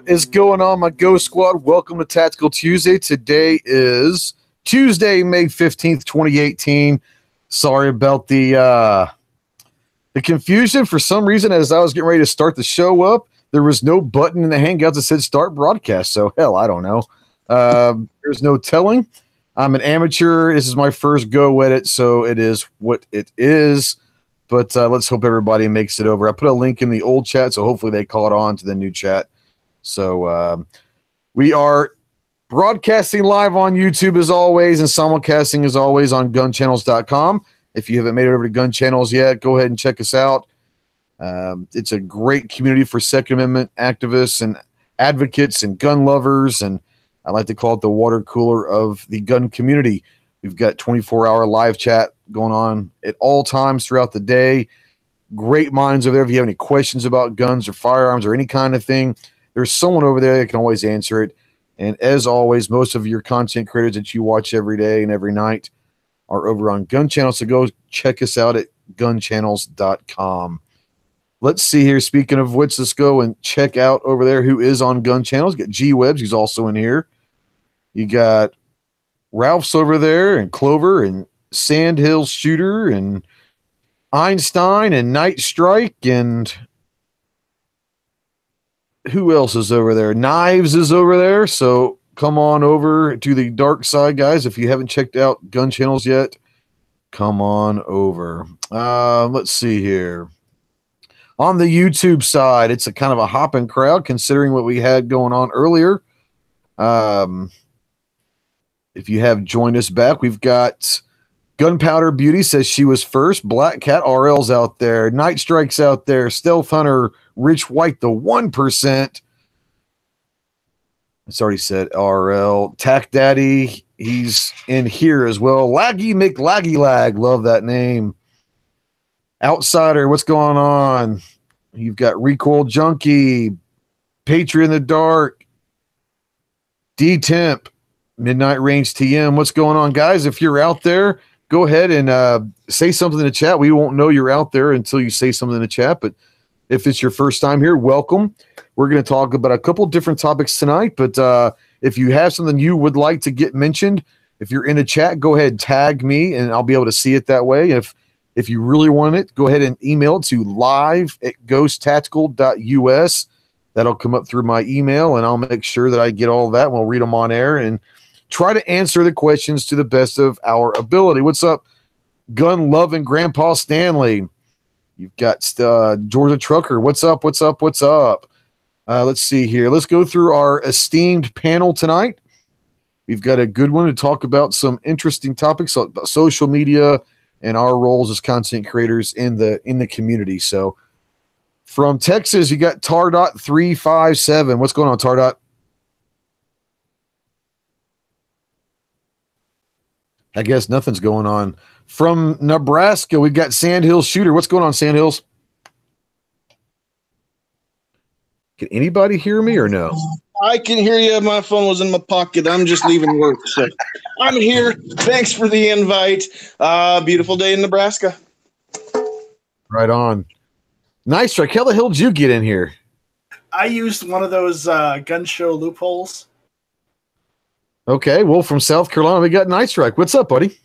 What is going on, my Ghost Squad? Welcome to Tactical Tuesday. Today is Tuesday, May 15th, 2018. Sorry about the confusion. For some reason, as I was getting ready to start the show up, there was no button in the Hangouts that said start broadcast. So, hell, I don't know. There's no telling. I'm an amateur. This is my first go at it, so it is what it is. But let's hope everybody makes it over. I put a link in the old chat, so hopefully they call it on to the new chat. So we are broadcasting live on YouTube as always, and simulcasting as always on GunChannels.com. If you haven't made it over to GunChannels yet, go ahead and check us out. It's a great community for Second Amendment activists and advocates and gun lovers, and I like to call it the water cooler of the gun community. We've got 24-hour live chat going on at all times throughout the day. Great minds over there. If you have any questions about guns or firearms or any kind of thing, there's someone over there that can always answer it. And as always, most of your content creators that you watch every day and every night are over on Gun Channels. So go check us out at gunchannels.com. Let's see here. Speaking of which, let's go and check out over there who is on Gun Channels. You got G Webs, who's also in here. You got Ralph's over there, and Clover, and Sandhill Shooter, and Einstein, and Night Strike, and who else is over there? Knives is over there. So come on over to the dark side, guys. If you haven't checked out Gun Channels yet, come on over. Let's see here. On the YouTube side, it's a kind of a hopping crowd considering what we had going on earlier. If you have joined us back, we've got Gunpowder Beauty says she was first. Black Cat RL's out there. Night Strike's out there. Stealth Hunter, Rich White, the 1%. It's already said RL. Tack Daddy, he's in here as well. Laggy McLaggy Lag, love that name. Outsider, what's going on? You've got Recoil Junkie, Patriot in the Dark, D-Temp, Midnight Range TM. What's going on, guys? If you're out there, go ahead and say something in the chat. We won't know you're out there until you say something in the chat, but if it's your first time here, welcome. We're going to talk about a couple different topics tonight, but if you have something you would like to get mentioned, if you're in the chat, go ahead and tag me, and I'll be able to see it that way. If you really want it, go ahead and email it to live@ghosttactical.us. That'll come up through my email, and I'll make sure that I get all of that, and we'll read them on air and try to answer the questions to the best of our ability. What's up, Gun Loving Grandpa Stanley? You've got Georgia Trucker. What's up? What's up? What's up? Let's see here. Let's go through our esteemed panel tonight. We've got a good one to talk about some interesting topics about social media and our roles as content creators in the community. So from Texas, you got Tardot 357. What's going on, Tardot? I guess nothing's going on. From Nebraska, we've got Sandhill Shooter. What's going on, Sandhills? Can anybody hear me or no? I can hear you. My phone was in my pocket. I'm just leaving work. So I'm here. Thanks for the invite. Beautiful day in Nebraska. Right on. Nice strike. How the hell did you get in here? I used one of those gun show loopholes. Okay, well, from South Carolina, we got Night Strike. What's up, buddy?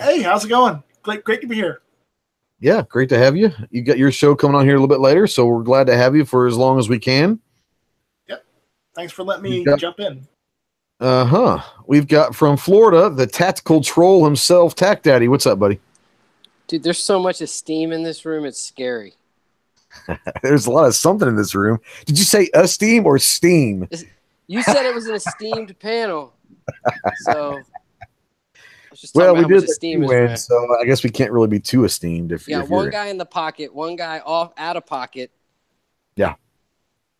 Hey, how's it going? Great to be here. Yeah, great to have you. You got your show coming on here a little bit later, so we're glad to have you for as long as we can. Yep. Thanks for letting me jump in. We've got from Florida, the tactical troll himself, Tack Daddy. What's up, buddy? Dude, there's so much esteem in this room, it's scary. There's a lot of something in this room. Did you say esteem or steam? You said it was an esteemed panel. So, well, we did esteem win, so I guess we can't really be too esteemed. If one guy in the pocket, one guy out of pocket. Yeah.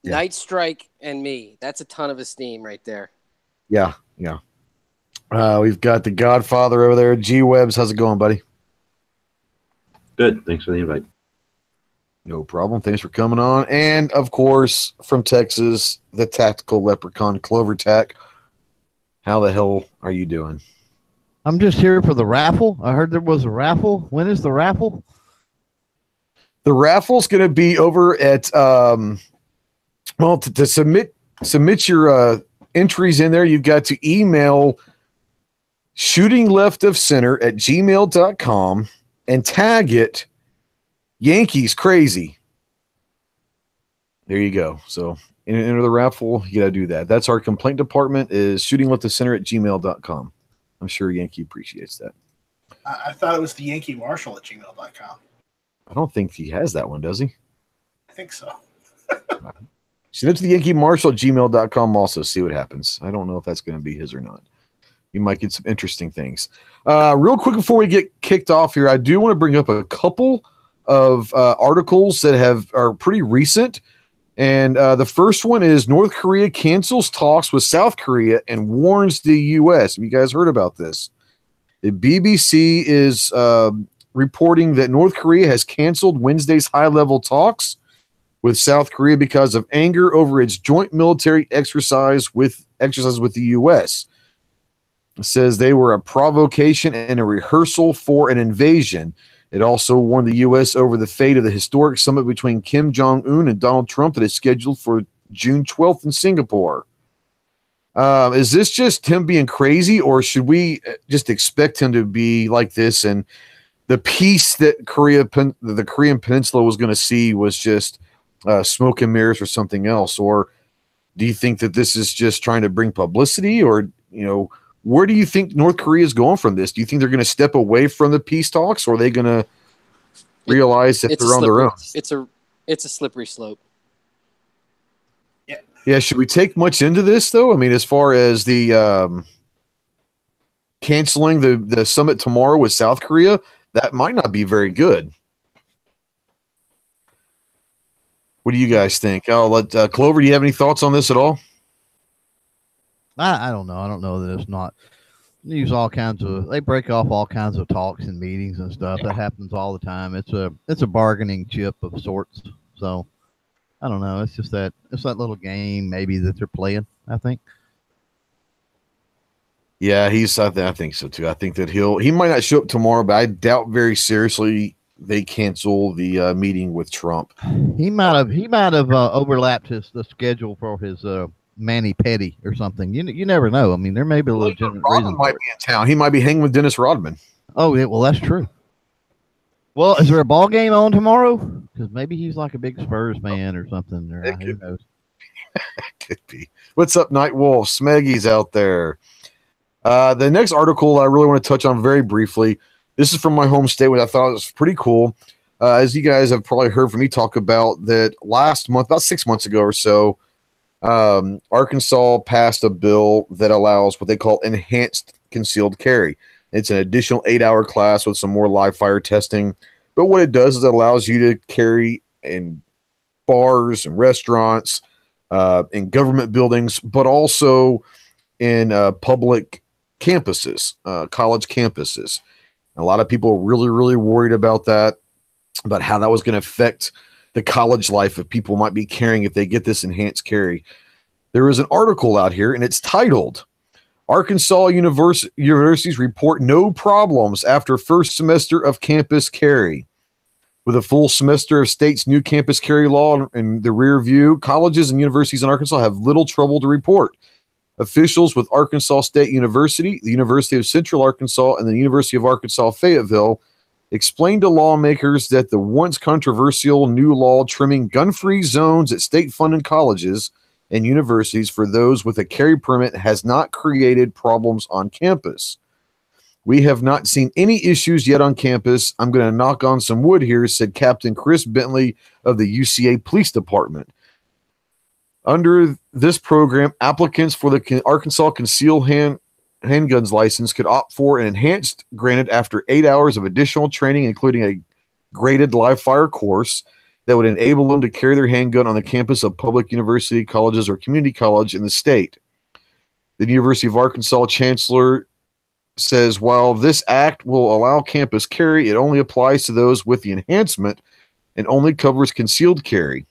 Night Strike and me. That's a ton of esteem right there. Yeah. We've got the Godfather over there. G Webs, how's it going, buddy? Good. Thanks for the invite. No problem. Thanks for coming on. And of course, from Texas, the tactical leprechaun, Clover Tack. How the hell are you doing? I'm just here for the raffle. I heard there was a raffle. When is the raffle? The raffle's going to be over at, well, to submit submit your entries in there. You've got to email shootingleftofcenter@gmail.com and tag it Yankees Crazy. There you go. So enter the raffle. You got to do that. That's our complaint department, is shootingleftofcenter@gmail.com. I'm sure Yankee appreciates that. I thought it was the Yankee Marshal @gmail.com. I don't think he has that one, does he? I think so. Send it to the Yankee Marshal @gmail.com also. See what happens. I don't know if that's going to be his or not. You might get some interesting things. Real quick before we get kicked off here, I do want to bring up a couple of articles that are pretty recent. And the first one is North Korea cancels talks with South Korea and warns the U.S. Have you guys heard about this? The BBC is reporting that North Korea has canceled Wednesday's high-level talks with South Korea because of anger over its joint military exercise with the U.S. It says they were a provocation and a rehearsal for an invasion. It also warned the U.S. over the fate of the historic summit between Kim Jong-un and Donald Trump that is scheduled for June 12th in Singapore. Is this just him being crazy, or should we just expect him to be like this? And the peace that the Korean Peninsula was going to see was just smoke and mirrors or something else? Or do you think that this is just trying to bring publicity? Or, where do you think North Korea is going from this? Do you think they're going to step away from the peace talks, or are they going to realize that they're on their own? It's a slippery slope. Yeah. Should we take much into this, though? I mean, as far as the canceling the summit tomorrow with South Korea, that might not be very good. What do you guys think? I'll let Clover. Do you have any thoughts on this at all? I don't know. I don't know that it's not. They break off all kinds of talks and meetings and stuff. That happens all the time. It's a bargaining chip of sorts. So I don't know. It's that little game maybe that they're playing, I think. Yeah, I think so too. I think that he might not show up tomorrow, but I doubt very seriously they cancel the meeting with Trump. He might have overlapped the schedule for his Manny Petty or something. You never know. I mean, there may be a legitimate reason. Might be in town. He might be hanging with Dennis Rodman. Oh yeah, well that's true. Well, is there a ball game on tomorrow? Because maybe he's like a big Spurs fan or something. Or who knows? Could be. What's up, Nightwolf? Smeggy's out there. The next article I really want to touch on very briefly. This is from my home state, which I thought was pretty cool. As you guys have probably heard from me talk about that last month, about 6 months ago or so, Arkansas passed a bill that allows what they call enhanced concealed carry. It's an additional 8-hour class with some more live fire testing. But what it does is it allows you to carry in bars and restaurants, in government buildings, but also in public campuses, college campuses. And a lot of people are really, really worried about that, about how that was going to affect the college life of people might be carrying if they get this enhanced carry. There is an article out here, and it's titled, Arkansas Universities Report No Problems After First Semester of Campus Carry. With a full semester of state's new campus carry law in the rear view, colleges and universities in Arkansas have little trouble to report. Officials with Arkansas State University, the University of Central Arkansas, and the University of Arkansas Fayetteville explained to lawmakers that the once controversial new law trimming gun-free zones at state-funded colleges and universities for those with a carry permit has not created problems on campus. We have not seen any issues yet on campus. I'm going to knock on some wood here, said Captain Chris Bentley of the UCA Police Department. Under this program, applicants for the Arkansas Concealed Handguns license could opt for an enhanced granted after 8 hours of additional training, including a graded live fire course that would enable them to carry their handgun on the campus of public university, colleges, or community college in the state. The University of Arkansas chancellor says, while this act will allow campus carry, it only applies to those with the enhancement and only covers concealed carry.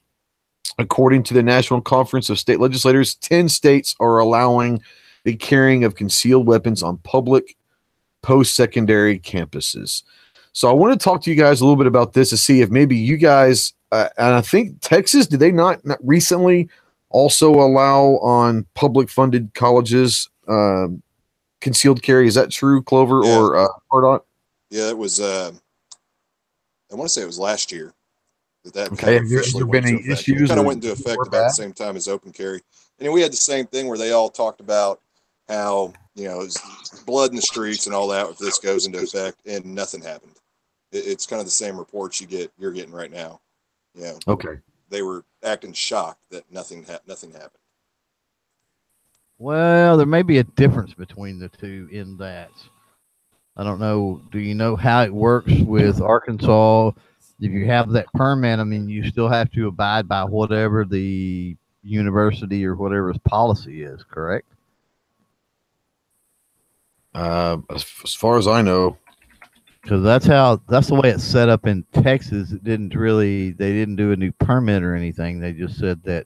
According to the National Conference of State Legislators, 10 states are allowing the carrying of concealed weapons on public post-secondary campuses. So I want to talk to you guys a little bit about this to see if maybe you guys, and I think Texas, did they not recently also allow on public funded colleges concealed carry. Is that true, Clover or Pardot? Yeah, it was. I want to say it was last year that Okay. kind of Has there officially been went into any effect. It issues? kind of or went into effect or about the bad? same time as open carry. And we had the same thing where they all talked about how, it's blood in the streets and all that if this goes into effect, and nothing happened. It's kind of the same reports you're getting right now. Okay. They were acting shocked that nothing happened. Well, there may be a difference between the two in that. I don't know. Do you know how it works with Arkansas? If you have that permit, I mean, you still have to abide by whatever the university or whatever's policy is, correct? As far as I know, Because that's the way it's set up in Texas. They didn't do a new permit or anything. They just said that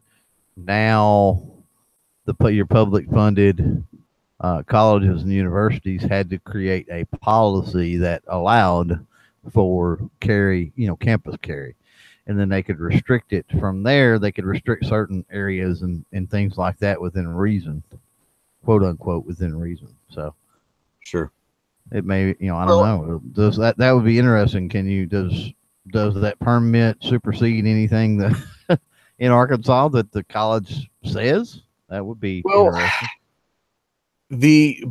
now your public funded colleges and universities had to create a policy that allowed for carry, campus carry. And then they could restrict it from there. They could restrict certain areas and things like that within reason, quote unquote, within reason. So sure. it may, I don't know. Does that would be interesting. Does that permit supersede anything that in Arkansas that the college says? That would be interesting.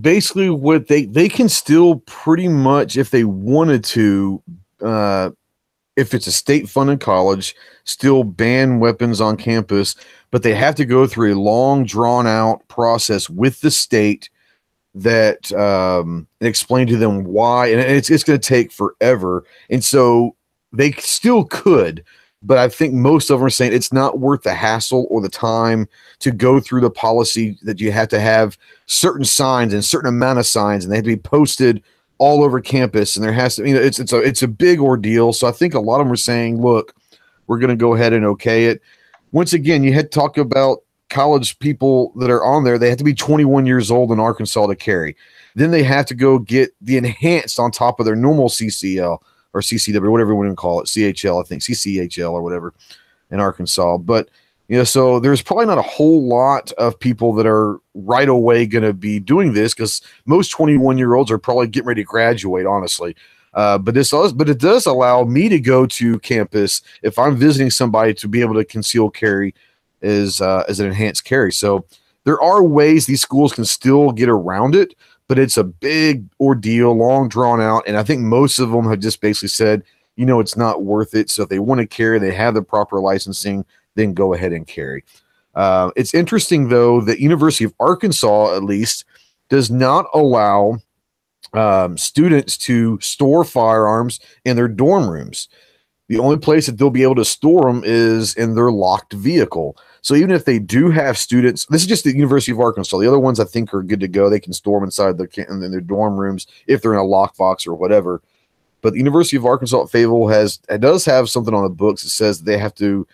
Basically what they can still pretty much, if they wanted to, if it's a state funded college, still ban weapons on campus, but they have to go through a long drawn out process with the state that explain to them why, and it's going to take forever. And so they still could, but I think most of them are saying it's not worth the hassle or the time to go through the policy that you have to have certain signs and certain amount of signs, and they have to be posted all over campus. And there has to, it's a big ordeal. So I think a lot of them are saying, look, we're going to go ahead and okay it. Once again, you had to talk about college people that are on there. They have to be 21 years old in Arkansas to carry. Then they have to go get the enhanced on top of their normal CCL or CCW, whatever you want to call it, CHL, I think, CCHL or whatever in Arkansas. But, so there's probably not a whole lot of people that are right away going to be doing this because most 21-year-olds are probably getting ready to graduate, honestly. But it does allow me to go to campus if I'm visiting somebody to be able to conceal carry as an enhanced carry. So there are ways these schools can still get around it, but it's a big ordeal, long drawn out. And I think most of them have just basically said, it's not worth it. So if they want to carry, they have the proper licensing, then go ahead and carry. It's interesting, though, that University of Arkansas, at least, does not allow students to store firearms in their dorm rooms. The only place that they'll be able to store them is in their locked vehicle. So even if they do have students, this is just the University of Arkansas. The other ones I think are good to go. They can store them inside in their dorm rooms if they're in a lockbox or whatever. But the University of Arkansas at Fayetteville does have something on the books that says they have to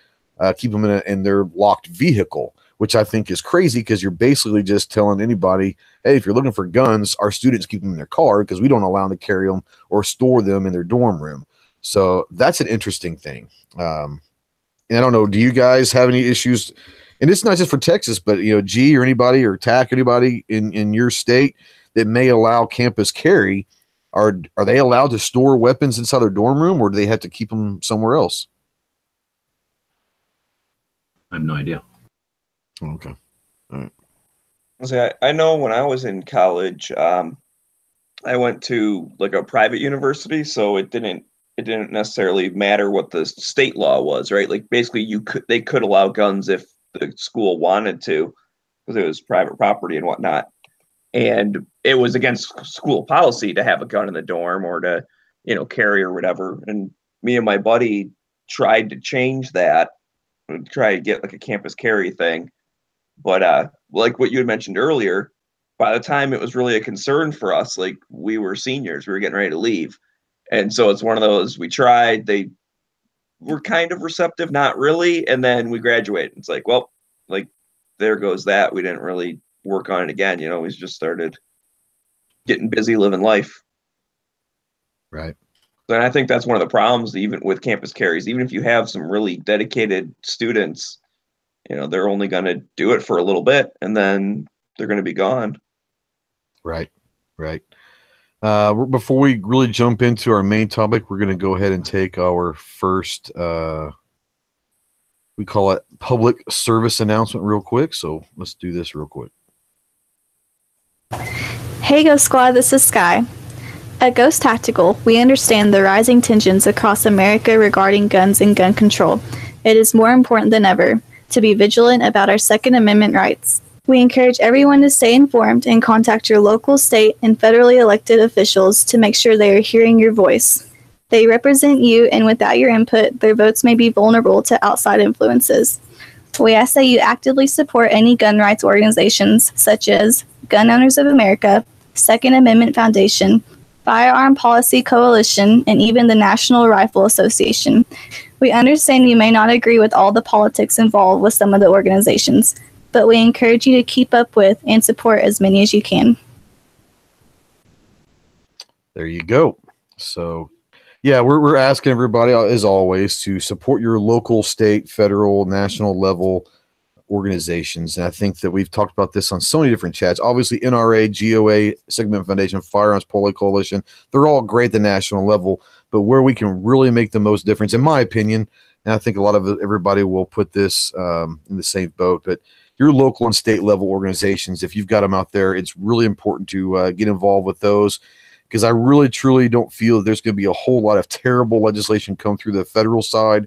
keep them in their locked vehicle, which I think is crazy because you're basically just telling anybody, hey, if you're looking for guns, our students keep them in their car because we don't allow them to carry them or store them in their dorm room. So that's an interesting thing. And I don't know, do you guys have any issues? And it's not just for Texas, but G or anybody or TAC, anybody in your state that may allow campus carry, are they allowed to store weapons inside their dorm room, or do they have to keep them somewhere else? I have no idea. Okay. All right. I know when I was in college, I went to like a private university, so it didn't necessarily matter what the state law was, right? Like basically they could allow guns if the school wanted to, because it was private property and whatnot. And it was against school policy to have a gun in the dorm or to, carry or whatever. And me and my buddy tried to change that, try to get like a campus carry thing. But like what you had mentioned earlier, by the time it was really a concern for us, like we were seniors, we were getting ready to leave. And so it's one of those, we tried, they were kind of receptive, not really. And then we graduated. It's like, well, like there goes that. We didn't really work on it again. We just started getting busy living life. right. And I think that's one of the problems, even with campus carries, even if you have some really dedicated students, they're only going to do it for a little bit and then they're going to be gone. Right. Before we really jump into our main topic, we're going to go ahead and take our first, we call it public service announcement real quick. So let's do this real quick. Hey Ghost Squad, this is Sky. At Ghost Tactical, we understand the rising tensions across America regarding guns and gun control. It is more important than ever to be vigilant about our Second Amendment rights. We encourage everyone to stay informed and contact your local, state, and federally elected officials to make sure they are hearing your voice. They represent you, and without your input, their votes may be vulnerable to outside influences. We ask that you actively support any gun rights organizations such as Gun Owners of America, Second Amendment Foundation, Firearm Policy Coalition, and even the National Rifle Association. We understand you may not agree with all the politics involved with some of the organizations, but we encourage you to keep up with and support as many as you can. There you go. So, yeah, we're asking everybody, as always, to support your local, state, federal, national level organizations. And I think that we've talked about this on so many different chats. Obviously, NRA, GOA, Segment Foundation, Firearms Policy Coalition, they're all great at the national level. But where we can really make the most difference, in my opinion, and I think a lot of everybody will put this in the same boat, but your local and state level organizations, if you've got them out there, it's really important to get involved with those, because I really, truly don't feel there's going to be a whole lot of terrible legislation come through the federal side.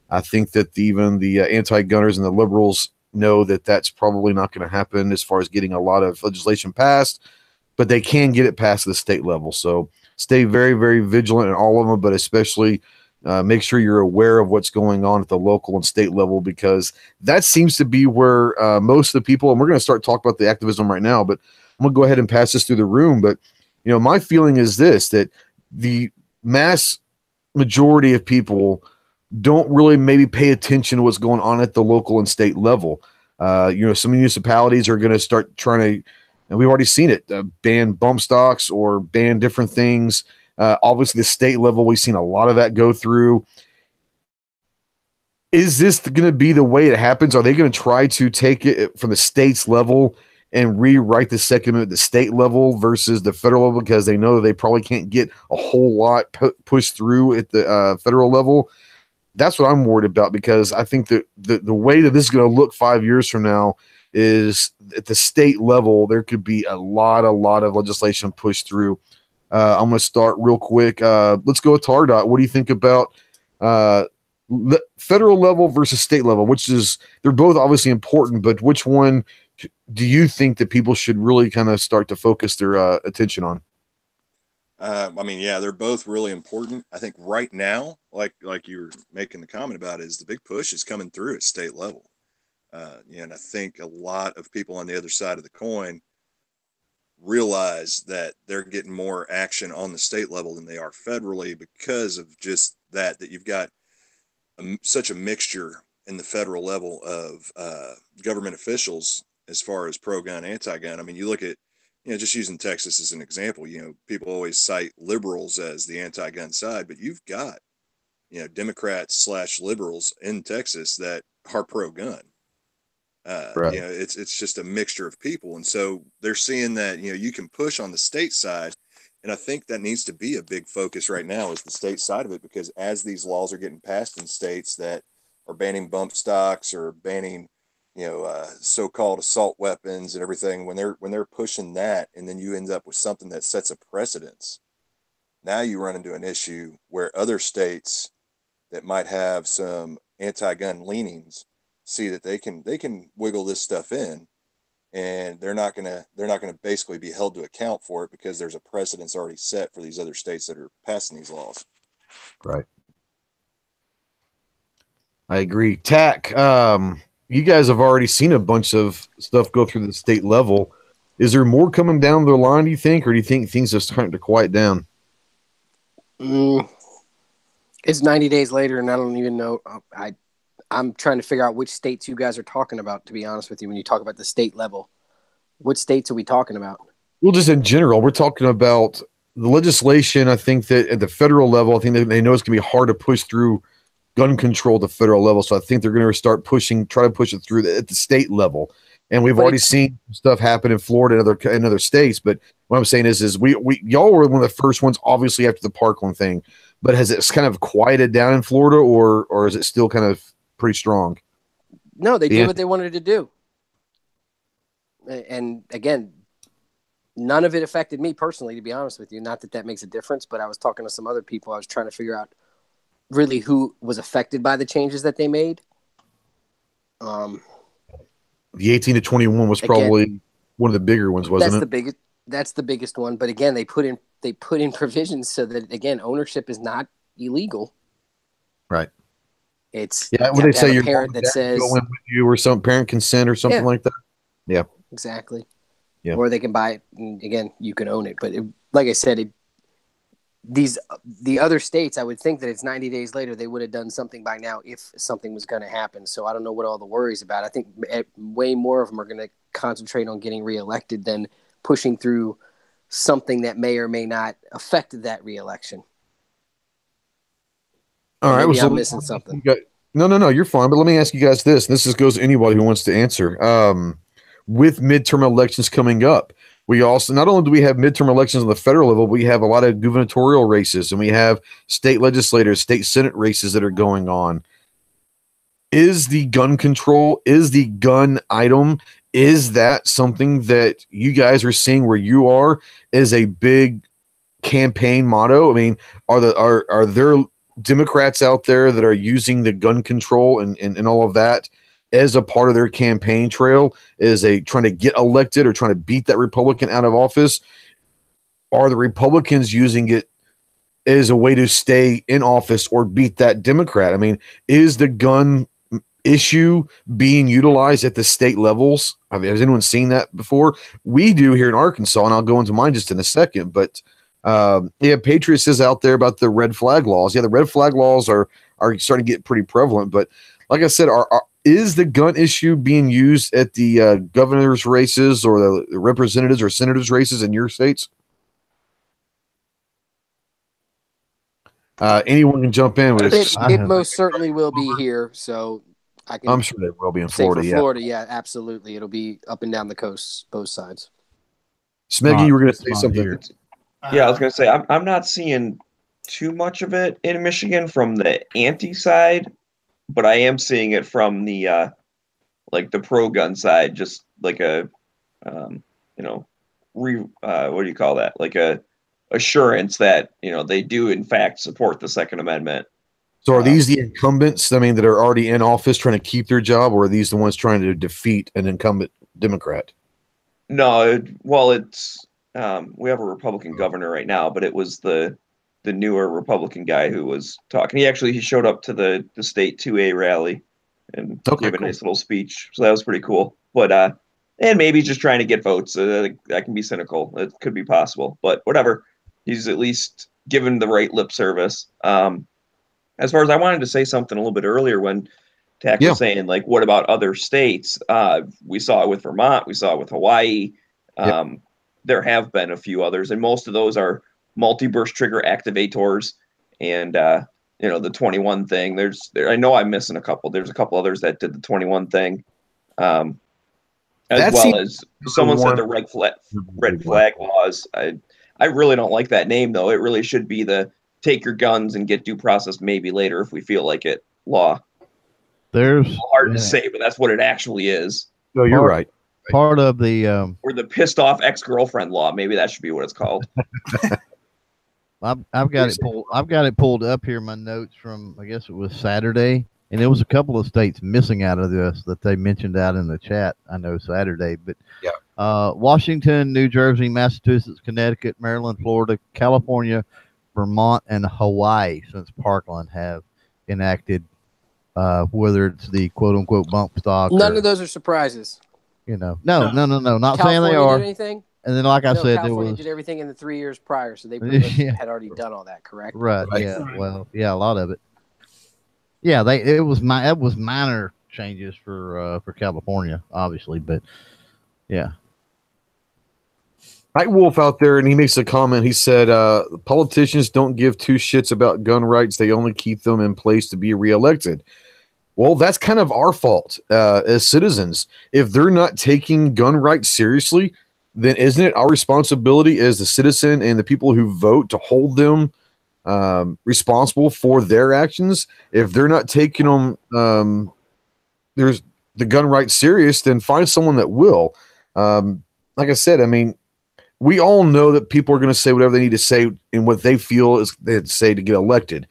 I think that even the anti-gunners and the liberals know that that's probably not going to happen as far as getting a lot of legislation passed, but they can get it past the state level. So stay very, very vigilant in all of them, but especially make sure you're aware of what's going on at the local and state level, because that seems to be where most of the people, and we're going to start talking about the activism right now, but I'm going to go ahead and pass this through the room. But, my feeling is this, that the mass majority of people don't really maybe pay attention to what's going on at the local and state level. Some municipalities are going to start trying to, and we've already seen it, ban bump stocks or ban different things. Obviously, the state level, we've seen a lot of that go through. Is this going to be the way it happens? Are they going to try to take it from the state's level and rewrite the Second Amendment at the state level versus the federal level, because they know they probably can't get a whole lot pushed through at the federal level? That's what I'm worried about, because I think that the way that this is going to look 5 years from now is at the state level, there could be a lot of legislation pushed through. I'm going to start real quick. Let's go with Tardot. What do you think about federal level versus state level? They're both obviously important, but which one do you think that people should really kind of start to focus their attention on? They're both really important. I think right now, like you were making the comment about, is the big push is coming through at state level. And I think a lot of people on the other side of the coin realize that they're getting more action on the state level than they are federally, because of just that you've got such a mixture in the federal level of government officials as far as pro-gun, anti-gun. I mean, you look at, just using Texas as an example, people always cite liberals as the anti-gun side, but you've got, Democrats / liberals in Texas that are pro-gun. Right. It's just a mixture of people. And so they're seeing that, you can push on the state side. And I think that needs to be a big focus right now, is the state side of it, because as these laws are getting passed in states that are banning bump stocks or banning, so-called assault weapons and everything, when they're pushing that, and then you end up with something that sets a precedence, now you run into an issue where other states that might have some anti-gun leanings see that they can wiggle this stuff in, and they're not gonna basically be held to account for it, because there's a precedence already set for these other states that are passing these laws. Right. I agree. TAC, you guys have already seen a bunch of stuff go through the state level. Is there more coming down the line, do you think, or do you think things are starting to quiet down? It's 90 days later, and I don't even know. I'm trying to figure out which states you guys are talking about, to be honest with you, when you talk about the state level. Which states are we talking about? Well, just in general, we're talking about the legislation. I think that at the federal level, I think that they know it's going to be hard to push through gun control at the federal level. So I think they're going to try to push it through at the state level. And we've already seen stuff happen in Florida and other states. But what I'm saying is we y'all were one of the first ones, obviously after the Parkland thing. But has it kind of quieted down in Florida, or is it still kind of pretty strong? No, they did what they wanted to do. And again, none of it affected me personally, to be honest with you. Not that makes a difference, but I was talking to some other people. I was trying to figure out really who was affected by the changes that they made. The 18 to 21 was probably one of the bigger ones, wasn't it? That's the biggest one. But again, they put in provisions so that, again, ownership is not illegal. Right. It's when they say your parent that says go in with you or some parent consent or something like that. Yeah. Exactly. Yeah. Or they can buy it, and again, you can own it. But like I said, the other states, I would think that it's 90 days later, they would have done something by now if something was going to happen. So I don't know what all the worries about. I think way more of them are going to concentrate on getting reelected than pushing through something that may or may not affect that reelection. All right. Maybe I'm missing something. No, you're fine. But let me ask you guys this. And this goes to anybody who wants to answer. With midterm elections coming up, we also, not only do we have midterm elections on the federal level, we have a lot of gubernatorial races, and we have state legislators, state senate races that are going on. Is the gun control, is the gun item, is that something that you guys are seeing where you are as a big campaign motto? I mean, are there Democrats out there that are using the gun control and all of that as a part of their campaign trail, as trying to get elected or trying to beat that Republican out of office? Are the Republicans using it as a way to stay in office or beat that Democrat? I mean, is the gun issue being utilized at the state levels? I mean, has anyone seen that before? We do here in Arkansas, and I'll go into mine just in a second. But Patriots is out there about the red flag laws. Yeah, the red flag laws are starting to get pretty prevalent. But like I said, is the gun issue being used at the governor's races or the representatives or senators races in your states? Anyone can jump in with this. It most certainly will be here. So I'm sure they will be in Florida. Florida. Florida, yeah, absolutely. It'll be up and down the coast, both sides. Smeggy, you were going to say something here. Yeah, I was going to say I'm not seeing too much of it in Michigan from the anti side, but I am seeing it from the like the pro gun side, just like a what do you call that? Like a assurance that they do in fact support the Second Amendment. So are these the incumbents, I mean, that are already in office trying to keep their job, or are these the ones trying to defeat an incumbent Democrat? No, it's we have a Republican governor right now, but it was the newer Republican guy who was talking. He showed up to the state 2A rally and gave a nice little speech. So that was pretty cool. But and maybe just trying to get votes. That can be cynical. It could be possible, but whatever. He's at least given the right lip service. As far as I wanted to say something a little bit earlier when Tack was saying, like, what about other states? We saw it with Vermont. We saw it with Hawaii. There have been a few others, and most of those are multi-burst trigger activators and, the 21 thing. I know I'm missing a couple. There's a couple others that did the 21 thing. As well as someone said the red flag laws. I really don't like that name, though. It really should be the take your guns and get due process maybe later if we feel like it law. There's hard to say, but that's what it actually is. No, you're right. Part of the or the pissed off ex-girlfriend law. Maybe that should be what it's called. I've got it pulled up here. My notes from, I guess it was Saturday, and there was a couple of states missing out of this that they mentioned out in the chat. I know Saturday, but Washington, New Jersey, Massachusetts, Connecticut, Maryland, Florida, California, Vermont, and Hawaii since Parkland have enacted, whether it's the quote unquote bump stock. None of those are surprises. No. Not California saying they are. Did anything? And then, like I said, California did everything in the 3 years prior, so they pretty much had already done all that, correct? Right. Yeah. Well, yeah, a lot of it. Yeah, it was minor changes for California, obviously, but yeah. Night Wolf out there, and he makes a comment. He said, politicians don't give two shits about gun rights. They only keep them in place to be reelected. Well, that's kind of our fault as citizens. If they're not taking gun rights seriously, then isn't it our responsibility as the citizen and the people who vote to hold them responsible for their actions? If they're not taking them, there's the gun rights serious, then find someone that will. Like I said, I mean, we all know that people are going to say whatever they need to say and what they feel is they have to say to get elected.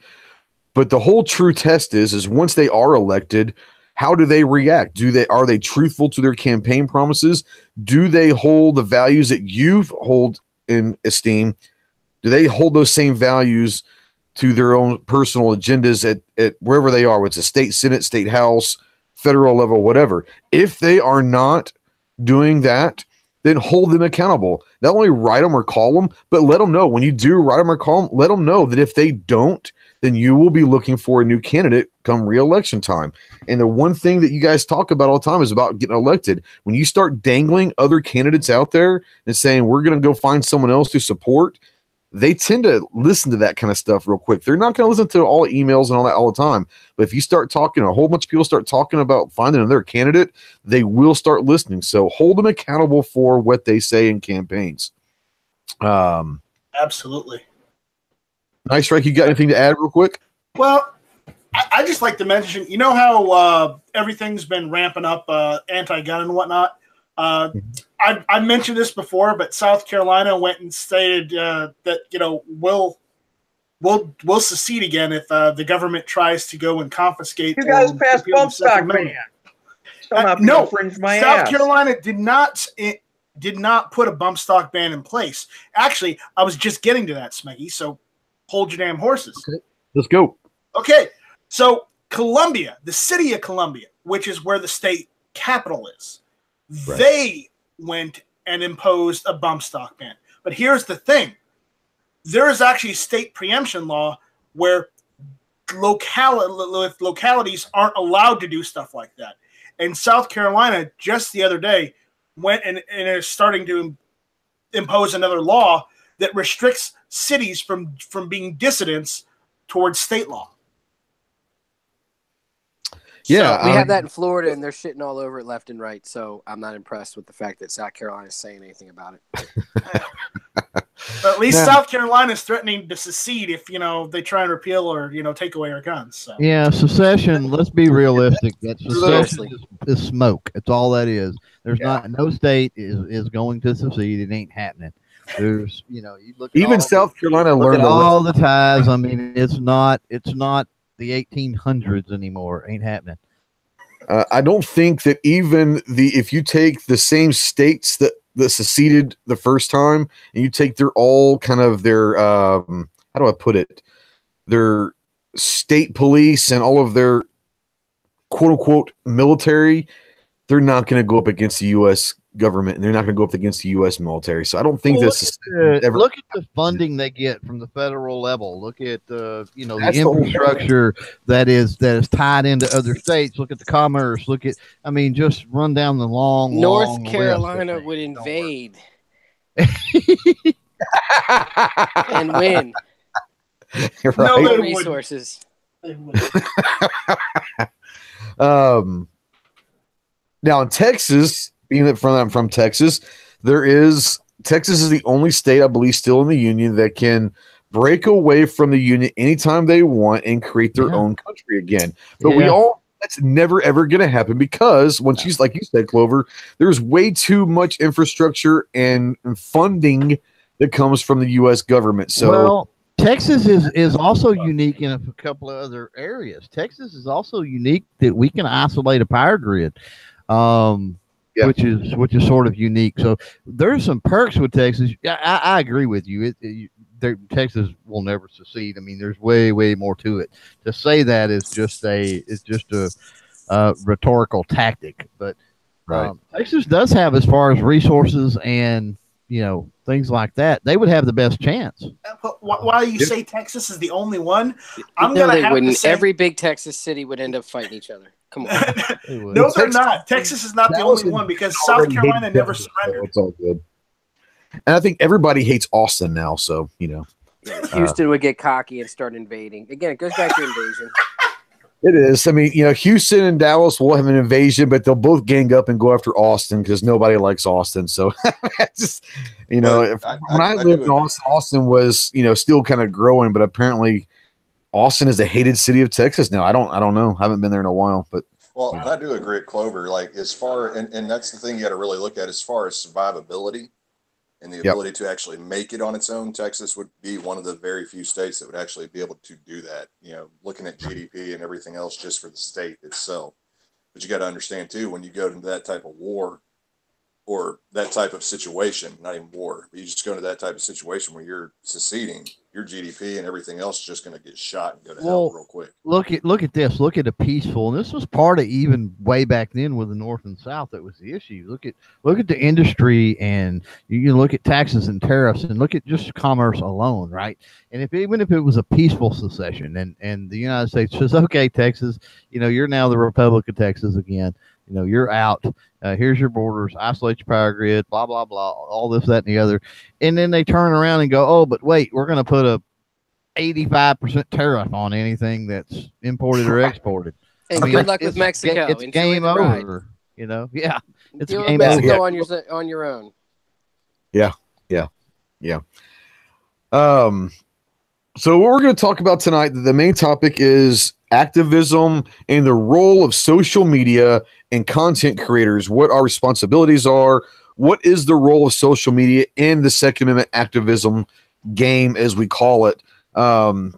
But the whole true test is once they are elected, how do they react? Are they truthful to their campaign promises? Do they hold the values that you hold in esteem? Do they hold those same values to their own personal agendas at wherever they are, whether it's a state senate, state house, federal level, whatever? If they are not doing that, then hold them accountable. Not only write them or call them, but let them know. When you do write them or call them, let them know that if they don't, then you will be looking for a new candidate come re-election time. And the one thing that you guys talk about all the time is about getting elected. When you start dangling other candidates out there and saying, we're going to go find someone else to support, they tend to listen to that kind of stuff real quick. They're not going to listen to all emails and all that all the time. But if you start talking, a whole bunch of people start talking about finding another candidate, they will start listening. So hold them accountable for what they say in campaigns. Absolutely. Nice, Rick. You got anything to add real quick? Well, I just like to mention, you know how everything's been ramping up anti-gun and whatnot? I mentioned this before, but South Carolina went and stated that, you know, we'll secede again if the government tries to go and confiscate. You guys passed bump stock ban. No, my South ass. Carolina did not put a bump stock ban in place. Actually, I was just getting to that, Smeggy. So hold your damn horses. Okay, let's go. Okay, so Columbia, the city of Columbia, which is where the state capital is, right, they went and imposed a bump stock ban. But here's the thing. There is actually state preemption law where localities aren't allowed to do stuff like that. And South Carolina, just the other day, went and is starting to impose another law that restricts cities from being dissidents towards state law. Yeah, so we have that in Florida, and they're shitting all over it left and right. So I'm not impressed with the fact that South Carolina is saying anything about it. But at least South Carolina is threatening to secede if, you know, they try and repeal or, you know, take away our guns. So. Yeah, secession. Let's be realistic. That secession is smoke. It's all that is. There's no state is going to secede. It ain't happening. There's, you know, you look at even South Carolina learned all the ties. I mean, it's not the 1800s anymore. Ain't happening. I don't think that even if you take the same states that seceded the first time and you take their all kind of their how do I put it, their state police and all of their quote unquote military, they're not going to go up against the U.S. government, and they're not going to go up against the U.S. military. So I don't think look at the funding they get from the federal level. Look at the infrastructure that is tied into other states. Look at the commerce. Look at, I mean, just run down the long North Carolina would invade and win. Right. No resources. Now in Texas, being that I'm from Texas, Texas is the only state, I believe, still in the union that can break away from the union anytime they want and create their own country again. But that's never ever going to happen because once you, like you said, Clover, there's way too much infrastructure and funding that comes from the U.S. government. So Texas is also unique in a couple of other areas. Texas is also unique that we can isolate a power grid. Which is sort of unique. So there's some perks with Texas. I agree with you. Texas will never secede. I mean, there's way more to it. To say that is just a rhetorical tactic. But Texas does have, as far as resources and things like that, they would have the best chance. Why you say Texas is the only one? I'm gonna have to say every big Texas city would end up fighting each other. Come on. No, they're not. Texas is not the only one because South Carolina never surrendered. It's all good. And I think everybody hates Austin now. So, you know, Houston would get cocky and start invading. Again, it goes back to invasion. It is. I mean, you know, Houston and Dallas will have an invasion, but they'll both gang up and go after Austin because nobody likes Austin. So, just, you know, when I lived in Austin, Austin was, you know, still kind of growing, but apparently Austin is a hated city of Texas now. I don't know. I haven't been there in a while, but. Well, I do agree at Clover. Like, as far, and that's the thing you got to really look at as far as survivability and the ability to actually make it on its own. Texas would be one of the very few states that would actually be able to do that, you know, looking at GDP and everything else just for the state itself. But you got to understand too, when you go into that type of war or that type of situation, not even war, but you just go into that type of situation where you're seceding, your GDP and everything else is just going to get shot and go to hell real quick. Look at this. Look at the peaceful, and this was part of even way back then with the North and South. That was the issue. Look at the industry, and you can look at taxes and tariffs, and look at just commerce alone, right? And even if it was a peaceful secession, and the United States says, okay, Texas, you know, you're now the Republic of Texas again. You know, you're out. Here's your borders. Isolate your power grid. Blah blah blah. All this, that, and the other. And then they turn around and go, "Oh, but wait, we're going to put a 85% tariff on anything that's imported or exported." And good luck with Mexico. It's game over. You know, yeah. It's deal game with Mexico over. on your own. Yeah. So what we're going to talk about tonight, the main topic is activism and the role of social media and content creators, what our responsibilities are, what is the role of social media in the Second Amendment activism game, as we call it. I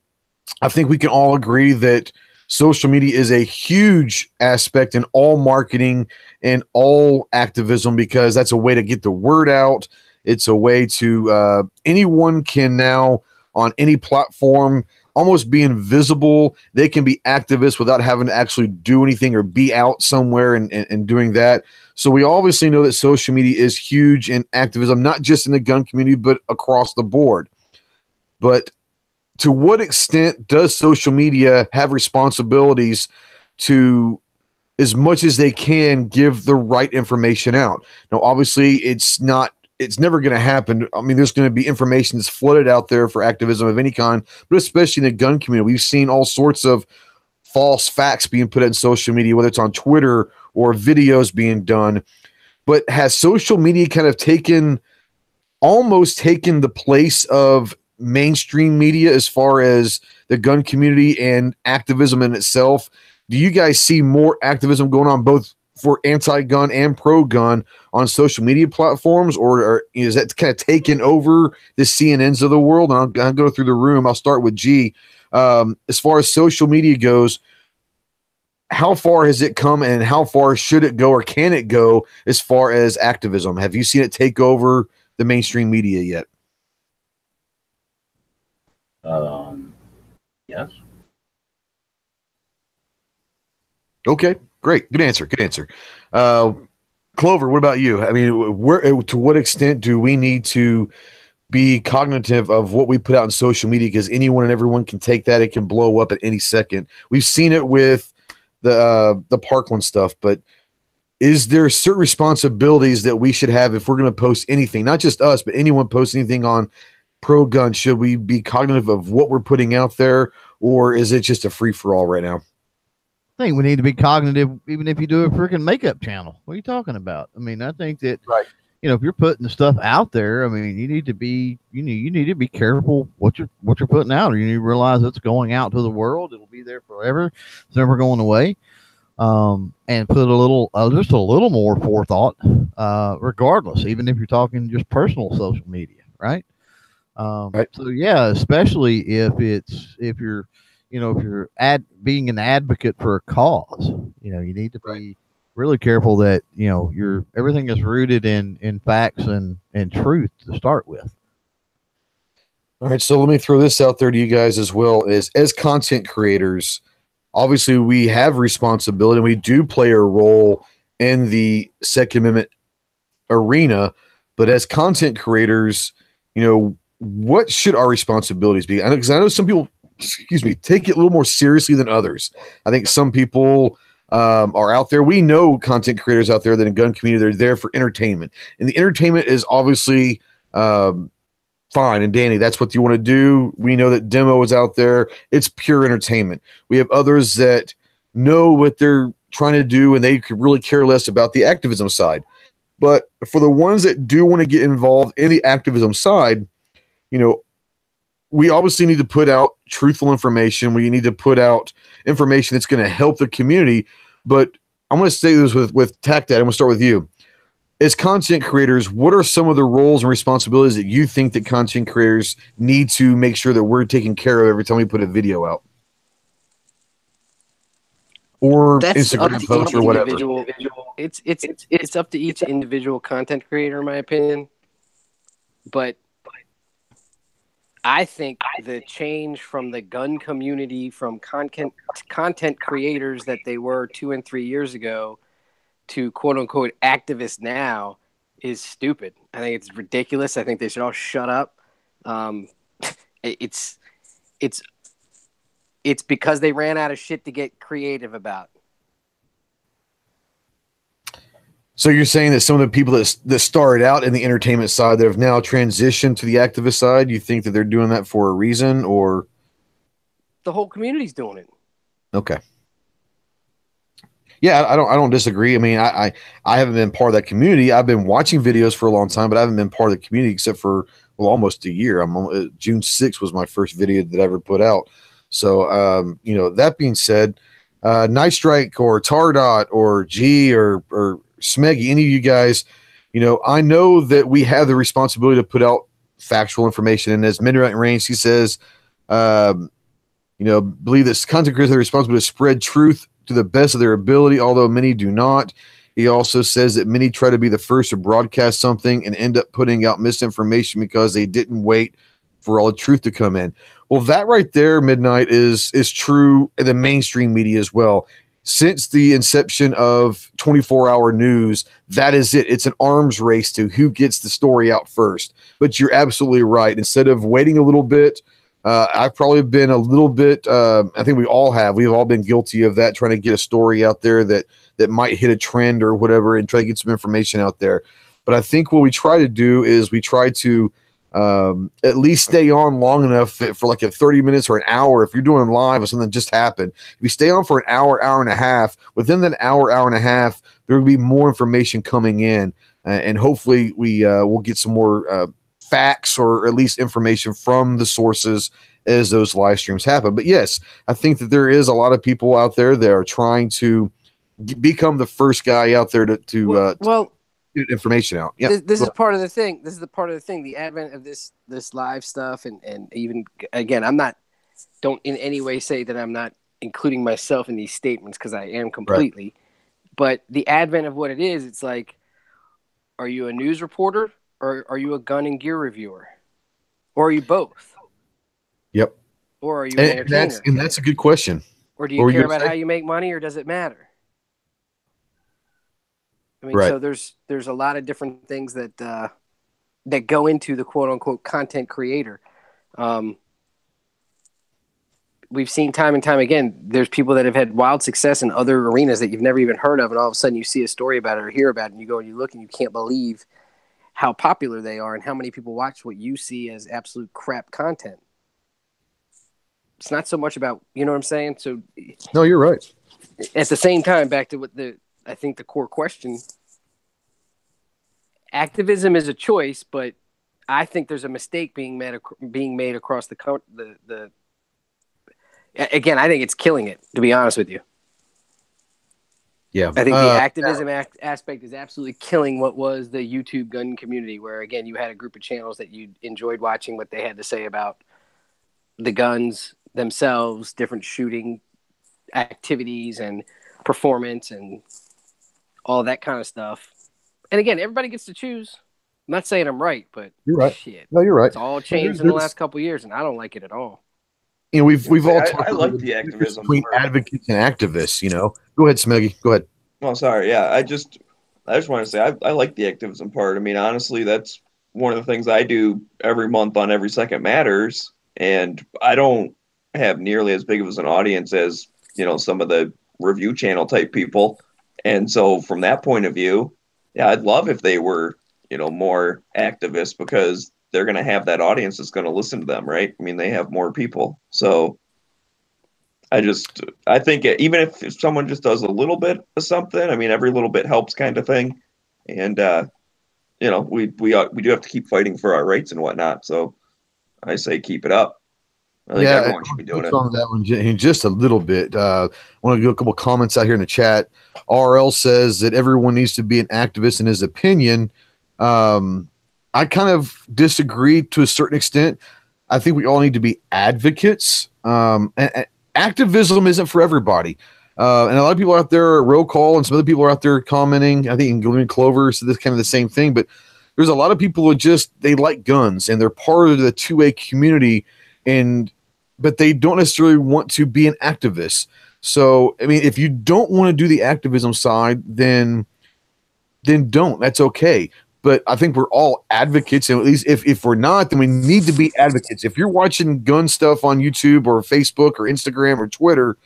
think we can all agree that social media is a huge aspect in all marketing and all activism because that's a way to get the word out. It's a way to anyone can now on any platform almost be invisible. They can be activists without having to actually do anything or be out somewhere and doing that. So we obviously know that social media is huge in activism, not just in the gun community, but across the board. But to what extent does social media have responsibilities to, as much as they can, give the right information out? Now, obviously, it's never going to happen. I mean, there's going to be information that's flooded out there for activism of any kind, but especially in the gun community. We've seen all sorts of false facts being put in social media, whether it's on Twitter or videos being done. But has social media kind of almost taken the place of mainstream media as far as the gun community and activism in itself? Do you guys see more activism going on both for anti-gun and pro-gun on social media platforms, or is that kind of taken over the CNNs of the world? And I'll go through the room. I'll start with G. As far as social media goes, how far has it come and how far should it go or can it go as far as activism? Have you seen it take over the mainstream media yet? Yes. Okay, great. Good answer. Clover, what about you? I mean, to what extent do we need to be cognitive of what we put out on social media? Because anyone and everyone can take that. It can blow up at any second. We've seen it with the Parkland stuff, but is there certain responsibilities that we should have if we're going to post anything, not just us, but anyone post anything on pro-gun? Should we be cognitive of what we're putting out there, or is it just a free-for-all right now? I think we need to be cognitive, even if you do a freaking makeup channel. What are you talking about? I mean, I think that, right, you know, if you're putting the stuff out there, I mean, you need to be careful what you're putting out, or you need to realize it's going out to the world. It'll be there forever. It's never going away. And put just a little more forethought, regardless, even if you're talking just personal social media, right? Right. So yeah, especially if you're being an advocate for a cause, you know, you need to be really careful that, you know, everything is rooted in facts and truth to start with. All right. So let me throw this out there to you guys as well. As content creators, obviously we have responsibility and we do play a role in the Second Amendment arena, but as content creators, you know, what should our responsibilities be? Because I know some people, take it a little more seriously than others. I think some people are out there. We know content creators out there that in gun community, they're there for entertainment. And the entertainment is obviously Fine. And Danny, that's what you want to do. We know that demo is out there. It's pure entertainment. We have others that know what they're trying to do, and they could really care less about the activism side. But for the ones that do want to get involved in the activism side, you know, we obviously need to put out truthful information. We need to put out information that's going to help the community. But I'm going to say this with TACDAD. I'm going to start with you. As content creators, what are some of the roles and responsibilities that you think that content creators need to make sure that we're taking care of every time we put a video out? Or That's up Instagram to post each or whatever. individual. It's up to each individual content creator, in my opinion. But I think the change from the gun community, from content creators that they were 2 and 3 years ago, to quote unquote activists now, is stupid. I think it's ridiculous. I think they should all shut up. It's because they ran out of shit to get creative about. So you're saying that some of the people that started out in the entertainment side that have now transitioned to the activist side, you think that they're doing that for a reason, or The whole community's doing it. okay? Yeah, I don't disagree. I mean, I haven't been part of that community. I've been watching videos for a long time, but I haven't been part of the community except for almost a year. June 6th was my first video that I ever put out. So you know, that being said, Night Strike or Tardot or G or Smeggy, any of you guys, you know, I know that we have the responsibility to put out factual information. And as Midnight Range, he says, you know, believe this content creators are responsible to spread truth to the best of their ability, although many do not. He also says that many try to be the first to broadcast something and end up putting out misinformation because they didn't wait for all the truth to come in. Well, that right there, Midnight, is true in the mainstream media as well. Since the inception of 24-hour news, that is it. It's an arms race to who gets the story out first. But you're absolutely right. Instead of waiting a little bit, I've probably been a little bit, I think we all have. We've all been guilty of that, trying to get a story out there that might hit a trend or whatever and try to get some information out there. But I think what we try to do is we try to at least stay on long enough for like a 30 minutes or an hour. If you're doing live or something just happened, if you stay on for an hour, hour and a half, within that hour, hour and a half, there will be more information coming in. And hopefully we will get some more facts or at least information from the sources as those live streams happen. But yes, I think that there is a lot of people out there that are trying to become the first guy out there to get information out. Yeah, this is part of the thing. This is the part of the thing. The advent of this live stuff, and even again, don't in any way say that I'm not including myself in these statements, because I am completely. Right. But the advent of what it is, it's like, are you a news reporter or are you a gun and gear reviewer, or are you both? Yep. Or are you an entertainer? That's a good question. Or do you care about how you make money, or does it matter? I mean, so there's a lot of different things that go into the quote unquote content creator. We've seen time and time again, there's people that have had wild success in other arenas that you've never even heard of, and all of a sudden you see a story about it or hear about it, and you go and you look and you can't believe how popular they are and how many people watch what you see as absolute crap content. It's not so much about, you know what I'm saying? So no, you're right. At the same time, back to what I think the core question, activism is a choice, but I think there's a mistake being made across the again, I think it's killing it, to be honest with you. Yeah. I think the activism aspect is absolutely killing what was the YouTube gun community, where, again, you had a group of channels that you enjoyed watching what they had to say about the guns themselves, different shooting activities and performance and all that kind of stuff. And again, everybody gets to choose. I'm not saying I'm right, but you're right. Shit. No, you're right. It's all changed in the last couple of years, and I don't like it at all. You know, we've all talked I like the activism between advocates and activists. You know, go ahead, Smeggy. Go ahead. Oh, sorry. Yeah, I just want to say I like the activism part. I mean, honestly, that's one of the things I do every month on Every Second Matters, and I don't have nearly as big of an audience as, you know, some of the review channel type people. And so from that point of view, yeah, I'd love if they were more activists, because they're going to have that audience that's going to listen to them, right? I mean, they have more people. So I think even if someone just does a little bit of something, I mean, every little bit helps, kind of thing. And, we do have to keep fighting for our rights and whatnot. So I say keep it up. I think everyone should be doing it. On that one in just a little bit. I want to get a couple comments out here in the chat. RL says that everyone needs to be an activist in his opinion. I kind of disagree to a certain extent. I think we all need to be advocates. And activism isn't for everybody. And a lot of people out there are roll call, and some other people are out there commenting. I think including Clover, so this kind of the same thing. But there's a lot of people who they like guns and they're part of the 2A community, but they don't necessarily want to be an activist. So, I mean, if you don't want to do the activism side, then don't. That's okay. But I think we're all advocates, and at least if we're not, then we need to be advocates. If you're watching gun stuff on YouTube or Facebook or Instagram or Twitter,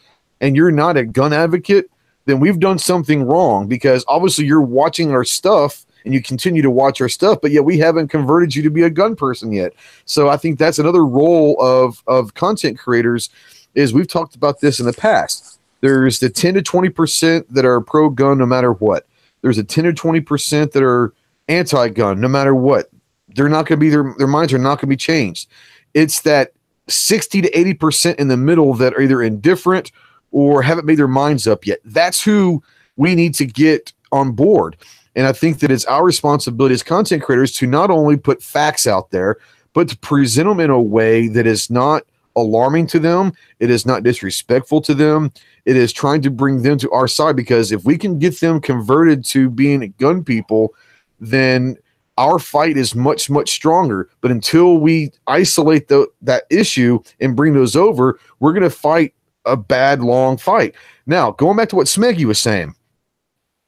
and you're not a gun advocate, then we've done something wrong, because obviously you're watching our stuff and you continue to watch our stuff, but yet we haven't converted you to be a gun person yet. So I think that's another role of content creators. Is we've talked about this in the past. There's the 10 to 20% that are pro-gun no matter what. There's a 10 to 20% that are anti-gun no matter what. They're not going to be their minds are not going to be changed. It's that 60 to 80% in the middle that are either indifferent or haven't made their minds up yet. That's who we need to get on board. And I think that it's our responsibility as content creators to not only put facts out there, but to present them in a way that is not alarming to them. It is not disrespectful to them. It is trying to bring them to our side, because if we can get them converted to being gun people, then our fight is much, much stronger. But until we isolate that issue and bring those over, we're going to fight a bad, long fight. Now, going back to what Smeggy was saying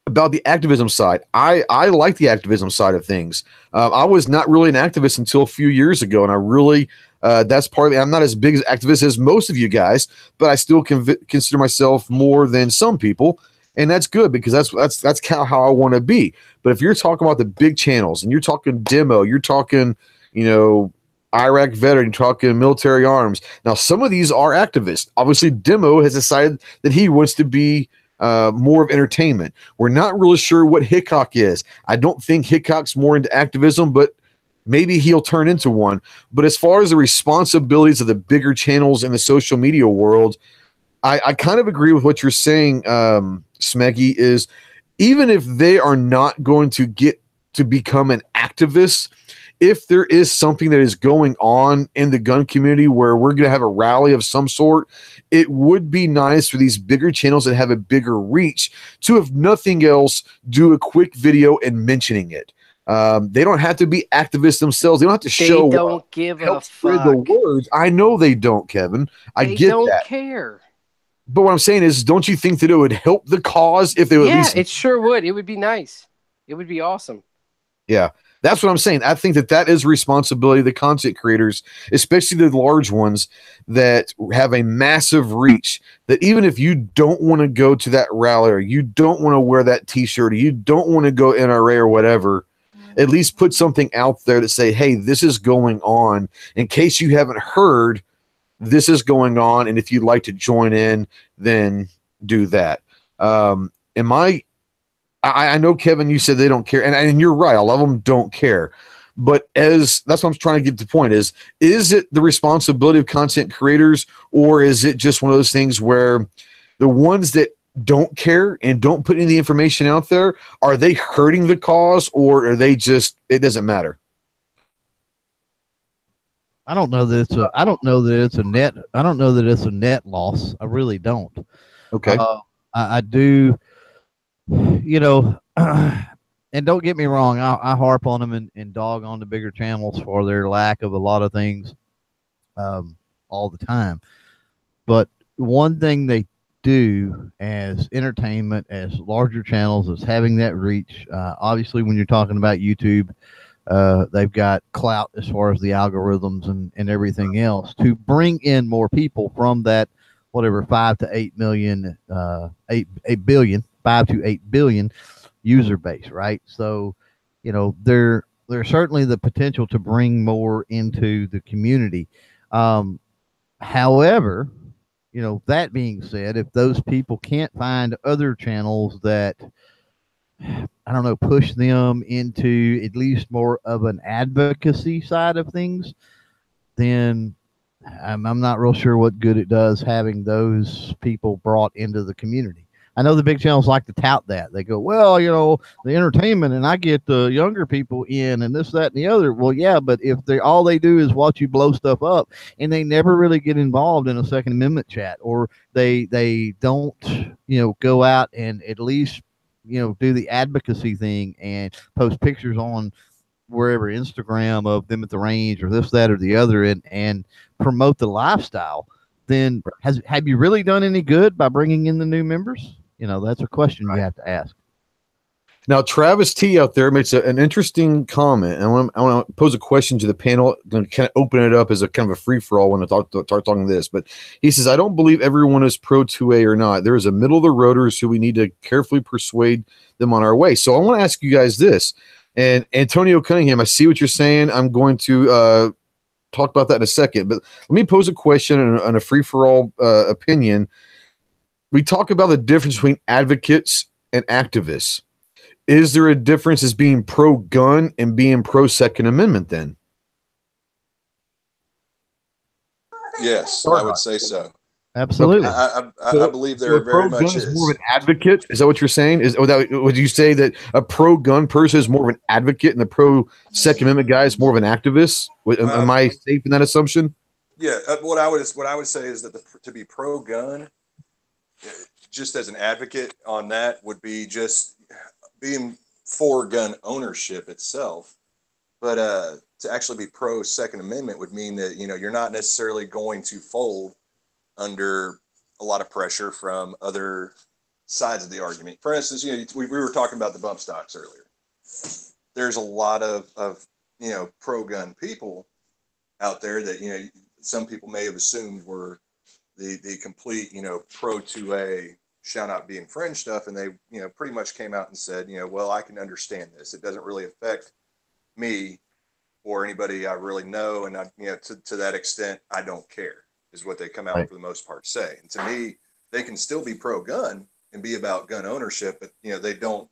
about the activism side, I like the activism side of things. I was not really an activist until a few years ago, and I really that's partly, I'm not as big as activist as most of you guys, but I still consider myself more than some people, and that's good, because that's kind of how I want to be. But if you're talking about the big channels and you're talking demo, you're talking, Iraq veteran, you're talking military arms. Now, some of these are activists. Obviously, Demo has decided that he wants to be more of entertainment. We're not really sure what Hickok is. I don't think Hickok's more into activism, but maybe he'll turn into one. But as far as the responsibilities of the bigger channels in the social media world, I kind of agree with what you're saying, Smeggy, is even if they are not going to get to become an activist, if there is something that is going on in the gun community where we're going to have a rally of some sort, it would be nice for these bigger channels that have a bigger reach to, if nothing else, do a quick video and mentioning it. They don't have to be activists themselves. They don't have to show. They don't give a fuck. The words. I know they don't, Kevin. They don't care. But what I'm saying is, don't you think that it would help the cause if they would at least? Yeah, it sure would. It would be nice. It would be awesome. Yeah. That's what I'm saying. I think that is responsibility of the content creators, especially the large ones that have a massive reach, that even if you don't want to go to that rally, or you don't want to wear that t-shirt, or you don't want to go NRA or whatever, at least put something out there to say, hey, this is going on. In case you haven't heard, this is going on. And if you'd like to join in, then do that. I know, Kevin, you said they don't care, and you're right. A lot of them don't care, but that's what I'm trying to get to the point is it the responsibility of content creators, or is it just one of those things where the ones that don't care and don't put any of the information out there, are they hurting the cause, or are they just, it doesn't matter? I don't know that it's a net loss. I really don't. Okay. I do. And don't get me wrong, I harp on them and dog on the bigger channels for their lack of a lot of things all the time. But one thing they do as entertainment, as larger channels, is having that reach. Obviously, when you're talking about YouTube, they've got clout as far as the algorithms and everything else to bring in more people from that, whatever, 5 to 8 million, 8 billion. 5 to 8 billion user base, right? So, there's certainly the potential to bring more into the community. However, that being said, if those people can't find other channels that, I don't know, push them into at least more of an advocacy side of things, then I'm not real sure what good it does having those people brought into the community. I know the big channels like to tout that. They go, well, the entertainment, and I get the younger people in and this, that, and the other. Well, yeah, but if all they do is watch you blow stuff up and they never really get involved in a Second Amendment chat, or they don't, go out and at least, do the advocacy thing and post pictures on wherever, Instagram, of them at the range or this, that, or the other, and promote the lifestyle, then have you really done any good by bringing in the new members? That's a question you have to ask. Now, Travis T out there makes an interesting comment. I want to pose a question to the panel. I'm going to kind of open it up as a kind of a free-for-all when I start talking this. But he says, I don't believe everyone is pro 2A or not. There is a middle of the roaders who we need to carefully persuade them on our way. So I want to ask you guys this. And Antonio Cunningham, I see what you're saying. I'm going to talk about that in a second. But let me pose a question and a free-for-all opinion. We talk about the difference between advocates and activists. Is there a difference as being pro-gun and being pro-Second Amendment then? Yes, I would say so. Absolutely. I believe there very much is. More of an advocate? Is that what you're saying? Would you say that a pro-gun person is more of an advocate and the pro-Second Amendment guy is more of an activist? Am I safe in that assumption? Yeah. What I would say is that to be pro-gun, just as an advocate on that, would be just being for gun ownership itself. But to actually be pro Second Amendment would mean that, you're not necessarily going to fold under a lot of pressure from other sides of the argument. For instance, we were talking about the bump stocks earlier. There's a lot of pro-gun people out there that, some people may have assumed were the complete, pro 2A shall not be infringed stuff. And they, pretty much came out and said, well, I can understand this. It doesn't really affect me or anybody I really know. And to that extent, I don't care, is what they come out for the most part say. And to me, they can still be pro-gun and be about gun ownership, but they don't,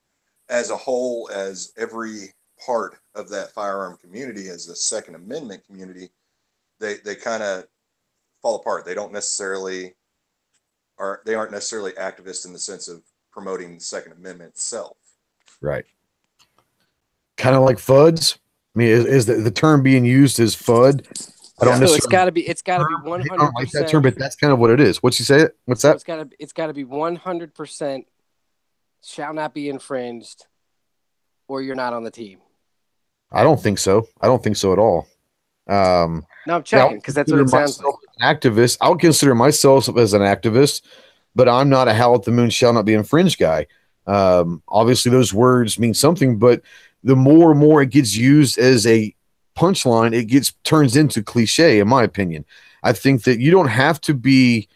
as a whole, as every part of that firearm community, as the Second Amendment community, they kind of fall apart. They aren't necessarily activists in the sense of promoting the Second Amendment itself. Right. Kind of like FUDs. I mean, is the term being used as FUD? I don't know. So it's got to be 100%. I don't like that term, but that's kind of what it is. What's you say? What's that? It's got to be 100% shall not be infringed, or you're not on the team. I don't think so. I don't think so at all. No, I'm checking because that's what it sounds like. An activist. I'll consider myself as an activist, but I'm not a Howl at the Moon shall not be infringed guy. Obviously, those words mean something, but the more and more it gets used as a punchline, it turns into cliche, in my opinion. I think that you don't have to be,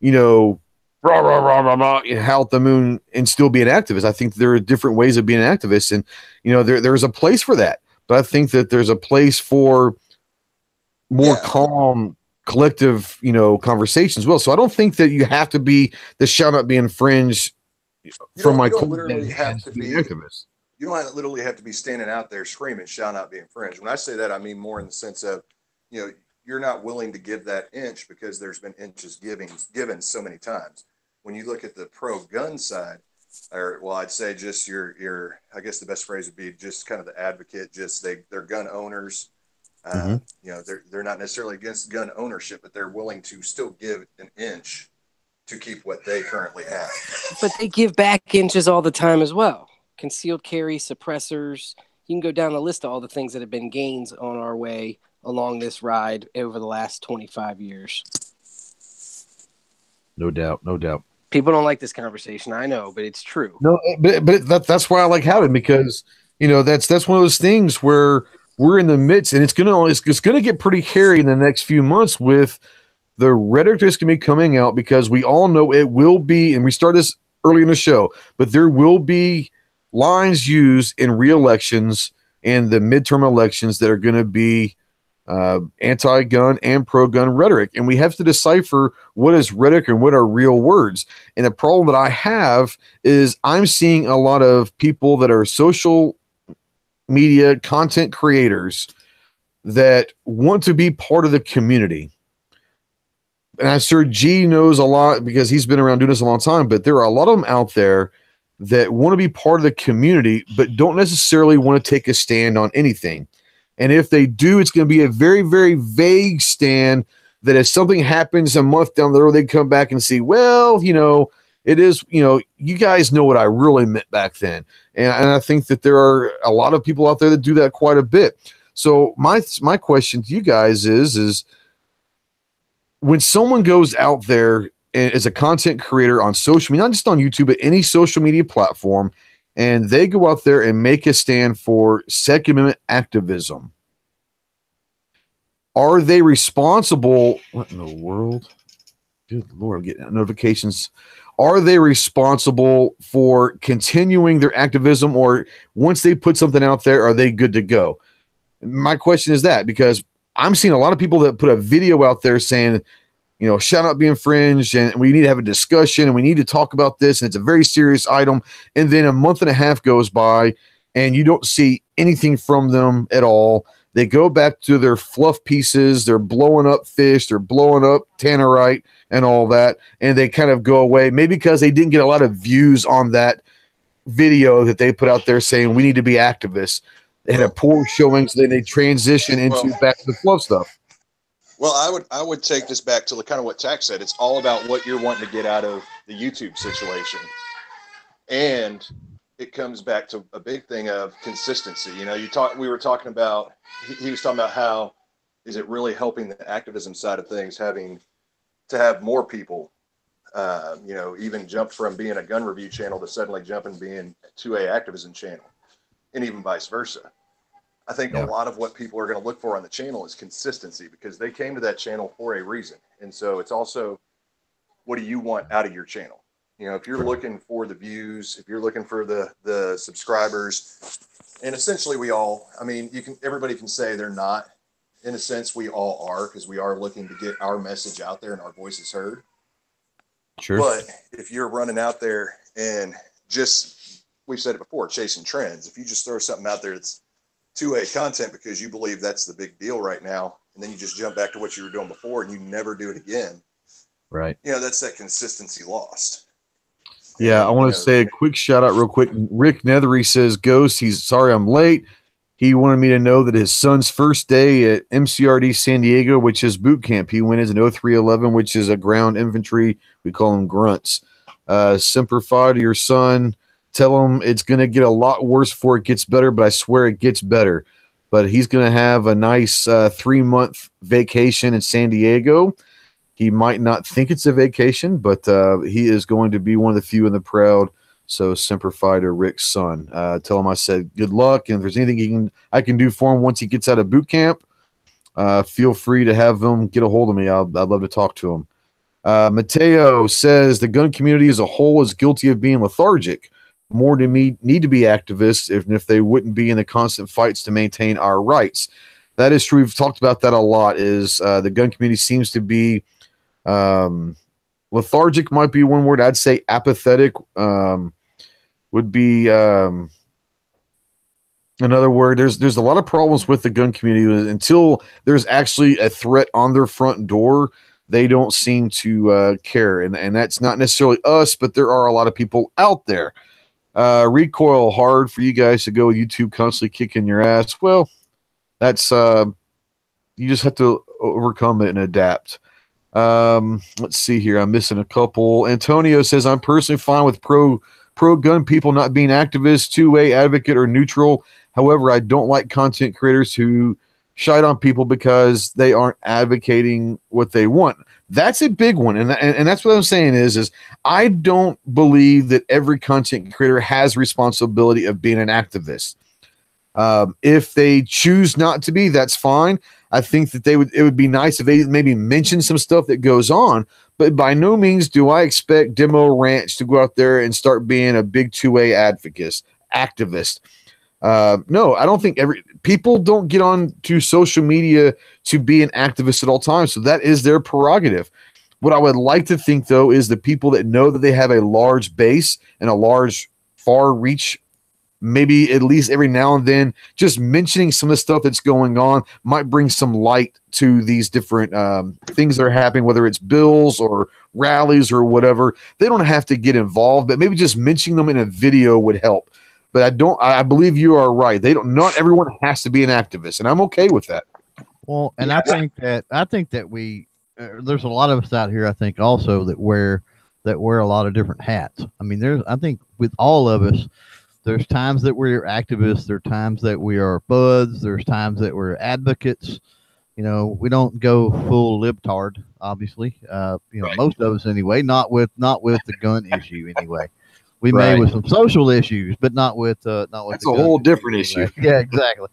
rah, rah, rah, rah, rah, Howl at the Moon and still be an activist. I think there are different ways of being an activist, and there's a place for that. But I think that there's a place for more calm, collective, conversations as well. So I don't think that you have to be the shall not be infringed from my literally have to be activist. You don't literally have to be standing out there screaming shall not be infringed. When I say that, I mean more in the sense of, you're not willing to give that inch because there's been inches given so many times. When you look at the pro-gun side, I'd say just your I guess the best phrase would be just kind of the advocate, just they're gun owners. They're not necessarily against gun ownership, but they're willing to still give an inch to keep what they currently have. But they give back inches all the time as well. Concealed carry, suppressors. You can go down the list of all the things that have been gains on our way along this ride over the last 25 years. No doubt. People don't like this conversation, I know, but it's true. No, but that's why I like having, because that's one of those things where we're in the midst, and it's gonna get pretty hairy in the next few months with the rhetoric that's gonna be coming out, because we all know it will be, and we start this early in the show, but there will be lines used in re-elections and the midterm elections that are going to be anti-gun and pro-gun rhetoric, and we have to decipher what is rhetoric and what are real words. And the problem that I have is I'm seeing a lot of people that are social media content creators that want to be part of the community. And I'm sure G knows a lot because he's been around doing this a long time, but there are a lot of them out there that want to be part of the community, but don't necessarily want to take a stand on anything. And if they do, it's going to be a very, very vague stand that if something happens a month down the road, they come back and see, well, it is, you guys know what I really meant back then. And I think that there are a lot of people out there that do that quite a bit. So my question to you guys is when someone goes out there and as a content creator on social media, not just on YouTube, but any social media platform, and they go out there and make a stand for Second Amendment activism, are they responsible? What in the world? Good Lord, I'm getting notifications. Are they responsible for continuing their activism, or once they put something out there, are they good to go? My question is that, because I'm seeing a lot of people that put a video out there saying, Shoutout be infringed, and we need to have a discussion, and we need to talk about this, and it's a very serious item. And then a month and a half goes by, and you don't see anything from them at all. They go back to their fluff pieces. They're blowing up fish. They're blowing up tannerite and all that, and they kind of go away, maybe because they didn't get a lot of views on that video that they put out there saying we need to be activists. They had a poor showing, so then they transition into back to the fluff stuff. Well, I would take this back to kind of what Tack said. It's all about what you're wanting to get out of the YouTube situation. And it comes back to a big thing of consistency. We were talking about, he was talking about how is it really helping the activism side of things, having to have more people, even jump from being a gun review channel to suddenly jumping being to a activism channel, and even vice versa. I think a lot of what people are going to look for on the channel is consistency, because they came to that channel for a reason. And so it's also, what do you want out of your channel? If you're looking for the views, if you're looking for the subscribers, and essentially everybody can say they're not. In a sense, we all are, because we are looking to get our message out there and our voices heard. Sure. But if you're running out there and just, we've said it before, chasing trends, if you just throw something out there that's 2A content because you believe that's the big deal right now, and then you just jump back to what you were doing before and you never do it again, right? That's that consistency lost. Yeah, I want to say a quick shout out real quick. Rick Nethery says, Ghost, he's sorry I'm late. He wanted me to know that his son's first day at MCRD San Diego, which is boot camp, he went as an 0311, which is a ground infantry. We call them grunts. Semper Fi to your son. Tell him it's going to get a lot worse before it gets better, but I swear it gets better. But he's going to have a nice 3-month vacation in San Diego. He might not think it's a vacation, but he is going to be one of the few in the crowd. So Semper Fi to Rick's son. Tell him I said good luck, and if there's anything I can do for him once he gets out of boot camp, feel free to have him get a hold of me. I'd love to talk to him. Mateo says the gun community as a whole is guilty of being lethargic. More to me need to be activists, if they wouldn't be in the constant fights to maintain our rights. That is true. We've talked about that a lot. Is the gun community seems to be lethargic, might be one word. I'd say apathetic would be another word. There's a lot of problems with the gun community until there's actually a threat on their front door. They don't seem to care, and that's not necessarily us, but there are a lot of people out there. Recoil, hard for you guys to go with YouTube constantly kicking your ass. Well, that's you just have to overcome it and adapt. Let's see here. I'm missing a couple. Antonio says, I'm personally fine with pro-gun people not being activists, two-way advocate, or neutral. However, I don't like content creators who shite on people because they aren't advocating what they want. That's a big one. And that's what I'm saying is I don't believe that every content creator has responsibility of being an activist. If they choose not to be, that's fine. I think that it would be nice if they maybe mention some stuff that goes on, but by no means do I expect Demo Ranch to go out there and start being a big 2A advocate. activist. No, I don't think people don't get on to social media to be an activist at all times. So that is their prerogative. What I would like to think, though, is the people that know that they have a large base and a large far reach, maybe at least every now and then, just mentioning some of the stuff that's going on might bring some light to these different things that are happening, whether it's bills or rallies or whatever. They don't have to get involved, but maybe just mentioning them in a video would help. But I believe you are right. Not everyone has to be an activist, and I'm okay with that. Well, and I think that we there's a lot of us out here, I think, also that wear a lot of different hats. I mean, I think with all of us, there's times that we're activists, there's times that we are buds, there's times that we're advocates. You know, we don't go full libtard, obviously. Right. Most of us anyway, not with the gun issue anyway. We may with some social issues, but not with that's a whole different issue. Yeah, exactly.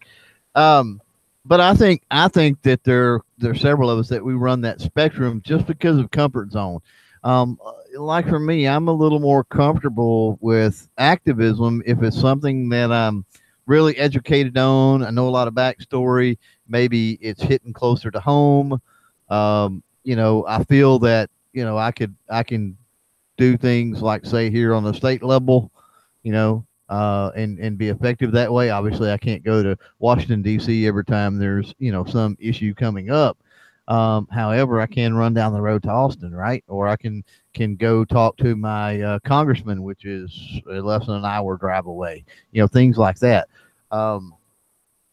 But I think that there are several of us that we run that spectrum just because of comfort zone. Like for me, I'm a little more comfortable with activism if it's something that I'm really educated on. I know a lot of backstory. Maybe it's hitting closer to home. I feel that I can do things like, say, here on the state level, and be effective that way. Obviously, I can't go to Washington, D.C. every time there's, some issue coming up. However, I can run down the road to Austin, right? Or I can go talk to my congressman, which is less than an hour drive away, things like that.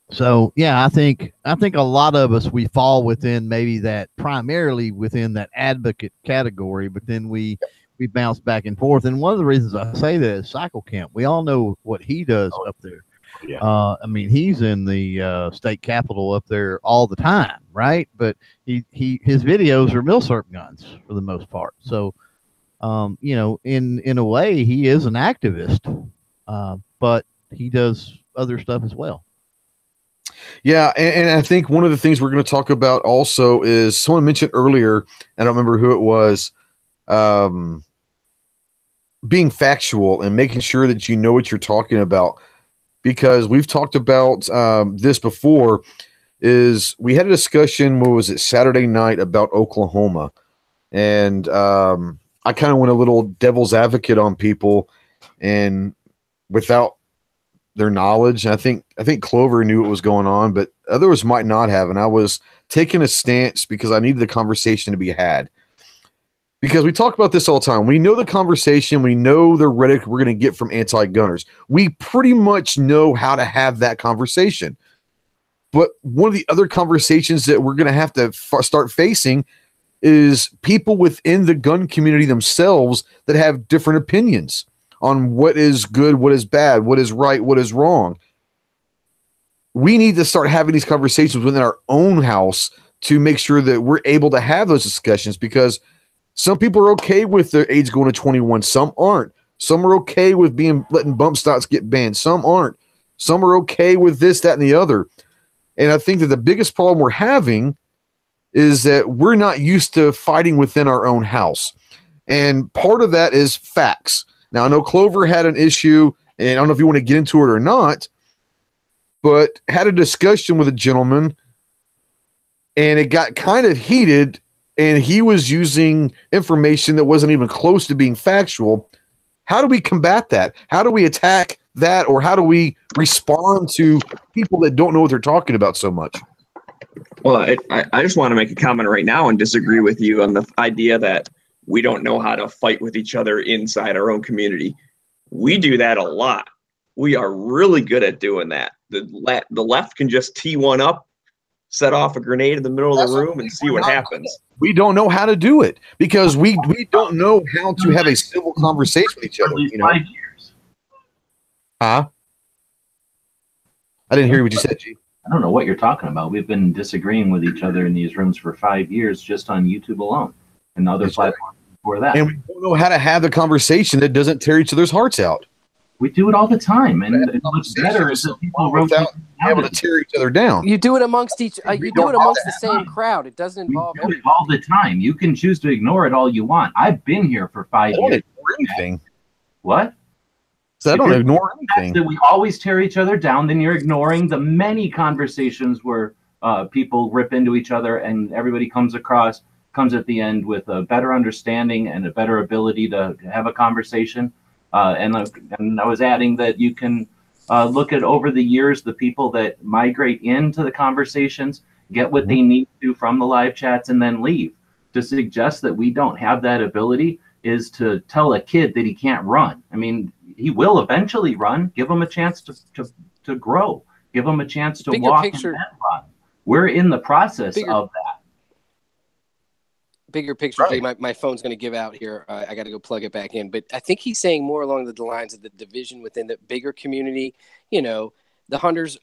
So yeah, I think a lot of us, we fall within maybe that, primarily within that advocate category, but then we bounce back and forth. And one of the reasons I say that is Cycle Camp. We all know what he does up there. Yeah. I mean, he's in the state capitol up there all the time, right? But his videos are milsurp guns for the most part. So, in a way, he is an activist, but he does other stuff as well. Yeah, and I think one of the things we're going to talk about also is, someone mentioned earlier, I don't remember who it was, being factual and making sure that you know what you're talking about. Because we've talked about this before, is we had a discussion, what was it, Saturday night, about Oklahoma. And I kind of went a little devil's advocate on people, and without their knowledge. And I think Clover knew what was going on, but others might not have. And I was taking a stance because I needed the conversation to be had. Because we talk about this all the time. We know the conversation. We know the rhetoric we're going to get from anti-gunners. We pretty much know how to have that conversation. But one of the other conversations that we're going to have to start facing is people within the gun community themselves that have different opinions on what is good, what is bad, what is right, what is wrong. We need to start having these conversations within our own house to make sure that we're able to have those discussions, because some people are okay with their age going to 21. Some aren't. Some are okay with letting bump stocks get banned. Some aren't. Some are okay with this, that, and the other. And I think that the biggest problem we're having is that we're not used to fighting within our own house. And part of that is facts. Now, I know Clover had an issue, and I don't know if you want to get into it or not, but had a discussion with a gentleman, and it got kind of heated, and he was using information that wasn't even close to being factual. How do we combat that? How do we attack that? Or how do we respond to people that don't know what they're talking about so much? Well, I just want to make a comment right now and disagree with you on the idea that we don't know how to fight with each other inside our own community. We do that a lot. We are really good at doing that. The left can just tee one up, set off a grenade in the middle of the room, and see what happens. We don't know how to do it because we don't know how to have a civil conversation with each other. 5 years. Huh? I didn't hear what you said, G. I don't know what you're talking about. We've been disagreeing with each other in these rooms for 5 years just on YouTube alone and other platforms before that. And we don't know how to have the conversation that doesn't tear each other's hearts out. We do it all the time, and it looks better as people without able to tear each other down. You do it amongst you do it amongst the same crowd. It doesn't involve we do it all the time. You can choose to ignore it all you want. I've been here for 5 years. Anything. What? So I don't ignore anything. That we always tear each other down, then you're ignoring the many conversations where people rip into each other and everybody comes at the end with a better understanding and a better ability to have a conversation. And I was adding that you can look at over the years the people that migrate into the conversations, get what they need to from the live chats, and then leave. To suggest that we don't have that ability is to tell a kid that he can't run. I mean, he will eventually run. Give him a chance to grow. Give him a chance to walk and then run. We're in the process of that. Bigger picture, Jay, my phone's going to give out here. I got to go plug it back in. But I think he's saying more along the lines of the division within the bigger community. You know, the hunters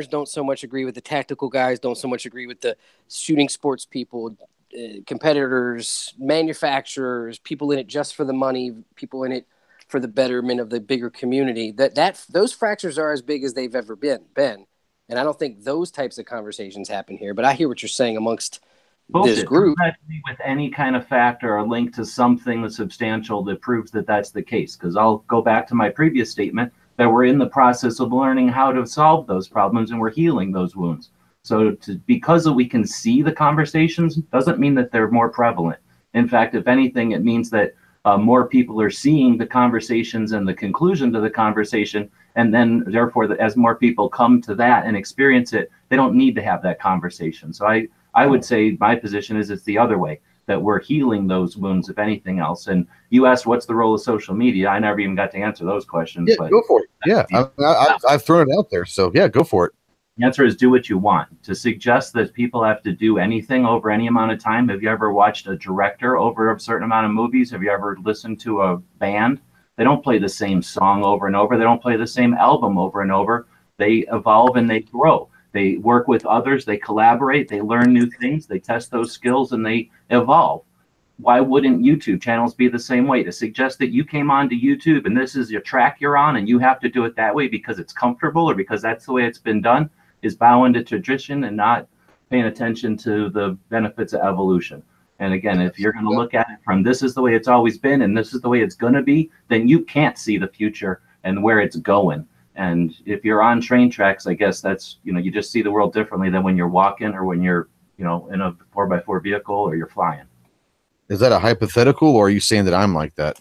don't so much agree with the tactical guys, don't so much agree with the shooting sports people, competitors, manufacturers, people in it just for the money, people in it for the betterment of the bigger community. Those fractures are as big as they've ever been. And I don't think those types of conversations happen here. But I hear what you're saying amongst this group. With any kind of fact or a link to something that's substantial that proves that that's the case. Because I'll go back to my previous statement that we're in the process of learning how to solve those problems and we're healing those wounds. So because we can see the conversations doesn't mean that they're more prevalent. In fact, if anything, it means that more people are seeing the conversations and the conclusion to the conversation. And then therefore, as more people come to that and experience it, they don't need to have that conversation. So I would say my position is it's the other way, that we're healing those wounds, if anything else. And you asked, what's the role of social media? I never even got to answer those questions. Yeah, but go for it. Yeah, I've thrown it out there. So yeah, go for it. The answer is do what you want. To suggest that people have to do anything over any amount of time. Have you ever watched a director over a certain amount of movies? Have you ever listened to a band? They don't play the same song over and over. They don't play the same album over and over. They evolve and they grow. They work with others. They collaborate. They learn new things. They test those skills and they evolve. Why wouldn't YouTube channels be the same way? To suggest that you came onto YouTube and this is your track you're on and you have to do it that way because it's comfortable or because that's the way it's been done is bowing to tradition and not paying attention to the benefits of evolution. And again, if you're going to look at it from this is the way it's always been and this is the way it's going to be, then you can't see the future and where it's going. And if you're on train tracks, I guess that's, you just see the world differently than when you're walking or when you're, in a 4x4 vehicle or you're flying. Is that a hypothetical or are you saying that I'm like that?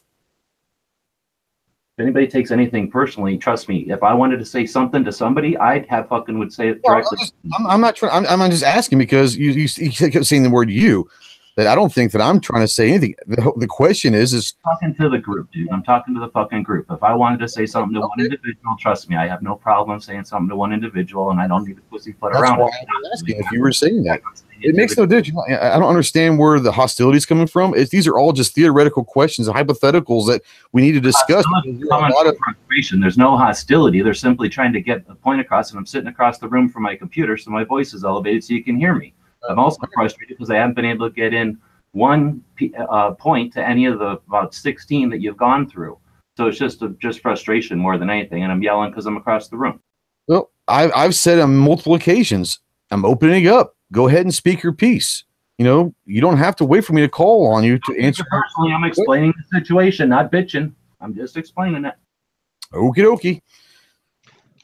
If anybody takes anything personally, trust me, if I wanted to say something to somebody, would say it directly. I'm not trying. I'm just asking because you kept saying the word "you." That I don't think that I'm trying to say anything. The question is talking to the group, dude. I'm talking to the fucking group. If I wanted to say something to one individual, trust me, I have no problem saying something to one individual, and I don't need to pussyfoot around. That's why I was asking if you were saying that. It makes no difference. I don't understand where the hostility is coming from. These are all just theoretical questions and hypotheticals that we need to discuss. Frustration. There's no hostility. They're simply trying to get a point across, and I'm sitting across the room from my computer, so my voice is elevated so you can hear me. I'm also frustrated because I haven't been able to get in one point to any of the about 16 that you've gone through. So it's just frustration more than anything, and I'm yelling because I'm across the room. Well, I've said on multiple occasions, I'm opening up. Go ahead and speak your piece. You don't have to wait for me to call on you to answer. Personally, I'm explaining the situation, not bitching. I'm just explaining it. Okie dokie.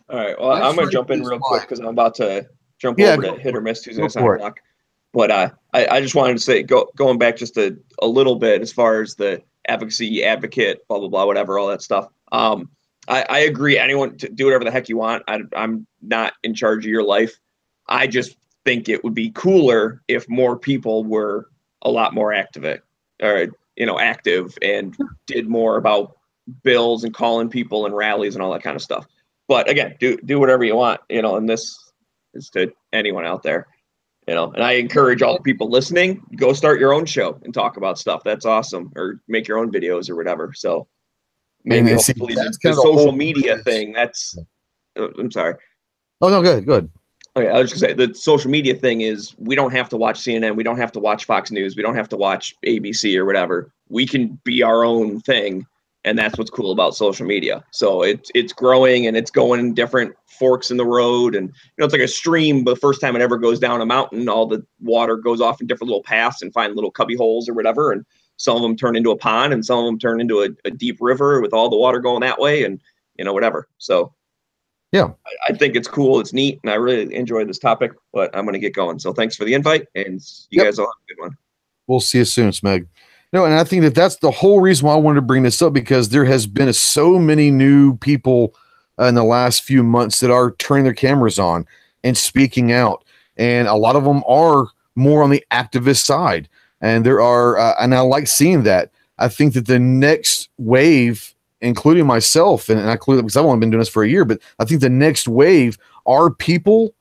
All right. Well, I'm going to jump in real quick because I'm about to jump over to hit or miss Tuesday at 9 o'clock. But I just wanted to say, going back just a little bit as far as the advocate, blah, blah, blah, whatever, all that stuff. I agree. Anyone to do whatever the heck you want. I'm not in charge of your life. I just think it would be cooler if more people were a lot more active and did more about bills and calling people and rallies and all that kind of stuff. But again, do whatever you want, and this is to anyone out there, and I encourage all the people listening, go start your own show and talk about stuff. That's awesome. Or make your own videos or whatever. So maybe hopefully the social media thing, I'm sorry. Oh, no, good. Okay, I was just going to say, the social media thing is we don't have to watch CNN. We don't have to watch Fox News. We don't have to watch ABC or whatever. We can be our own thing, and that's what's cool about social media. So it's growing, and it's going in different forks in the road. And, it's like a stream, but the first time it ever goes down a mountain, all the water goes off in different little paths and find little cubby holes or whatever. And some of them turn into a pond, and some of them turn into a deep river with all the water going that way. And whatever. So yeah, I think it's cool. It's neat. And I really enjoyed this topic, but I'm going to get going. So thanks for the invite, and you guys all have a good one. We'll see you soon, Smeg. No, and I think that's the whole reason why I wanted to bring this up, because there has been so many new people in the last few months that are turning their cameras on and speaking out. And a lot of them are more on the activist side. And there are, and I like seeing that. I think that the next wave, including myself, and I include because I've only been doing this for a year, but I think the next wave are people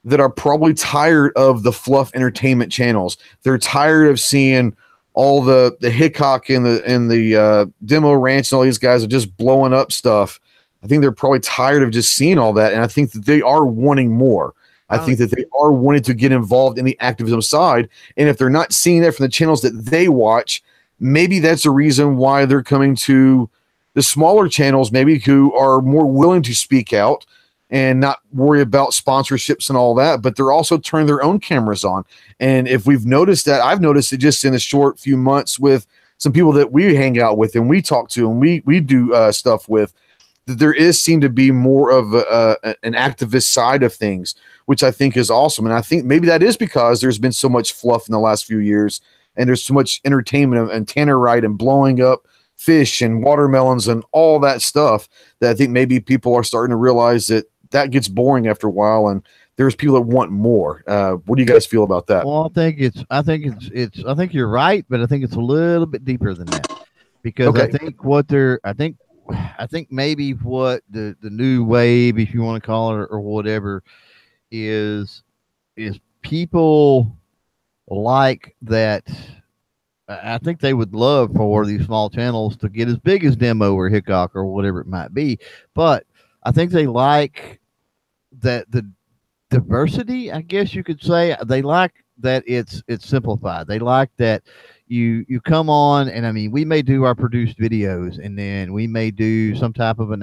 that are probably tired of the fluff entertainment channels. They're tired of seeing all the Hickok and the Demo Ranch and all these guys are just blowing up stuff. I think they're probably tired of just seeing all that, and I think that they are wanting more. I think that they are wanting to get involved in the activism side, and if they're not seeing that from the channels that they watch, maybe that's the reason why they're coming to the smaller channels, maybe, who are more willing to speak out and not worry about sponsorships and all that, but they're also turning their own cameras on. And if we've noticed that, I've noticed it just in a short few months with some people that we hang out with and we talk to and we do stuff with, that there is seem to be more of an activist side of things, which I think is awesome. And I think maybe that is because there's been so much fluff in the last few years, and there's so much entertainment and tannerite and blowing up fish and watermelons and all that stuff, that I think maybe people are starting to realize that gets boring after a while, and there's people that want more. What do you guys feel about that? Well, I think you're right, but I think it's a little bit deeper than that, because I think maybe what the new wave, if you want to call it, or whatever, is people like that. I think they would love for these small channels to get as big as Demo or Hickok or whatever it might be, but I think they like that the diversity, I guess you could say. They like that it's simplified. They like that you come on, and I mean, we may do our produced videos, and then we may do some type of an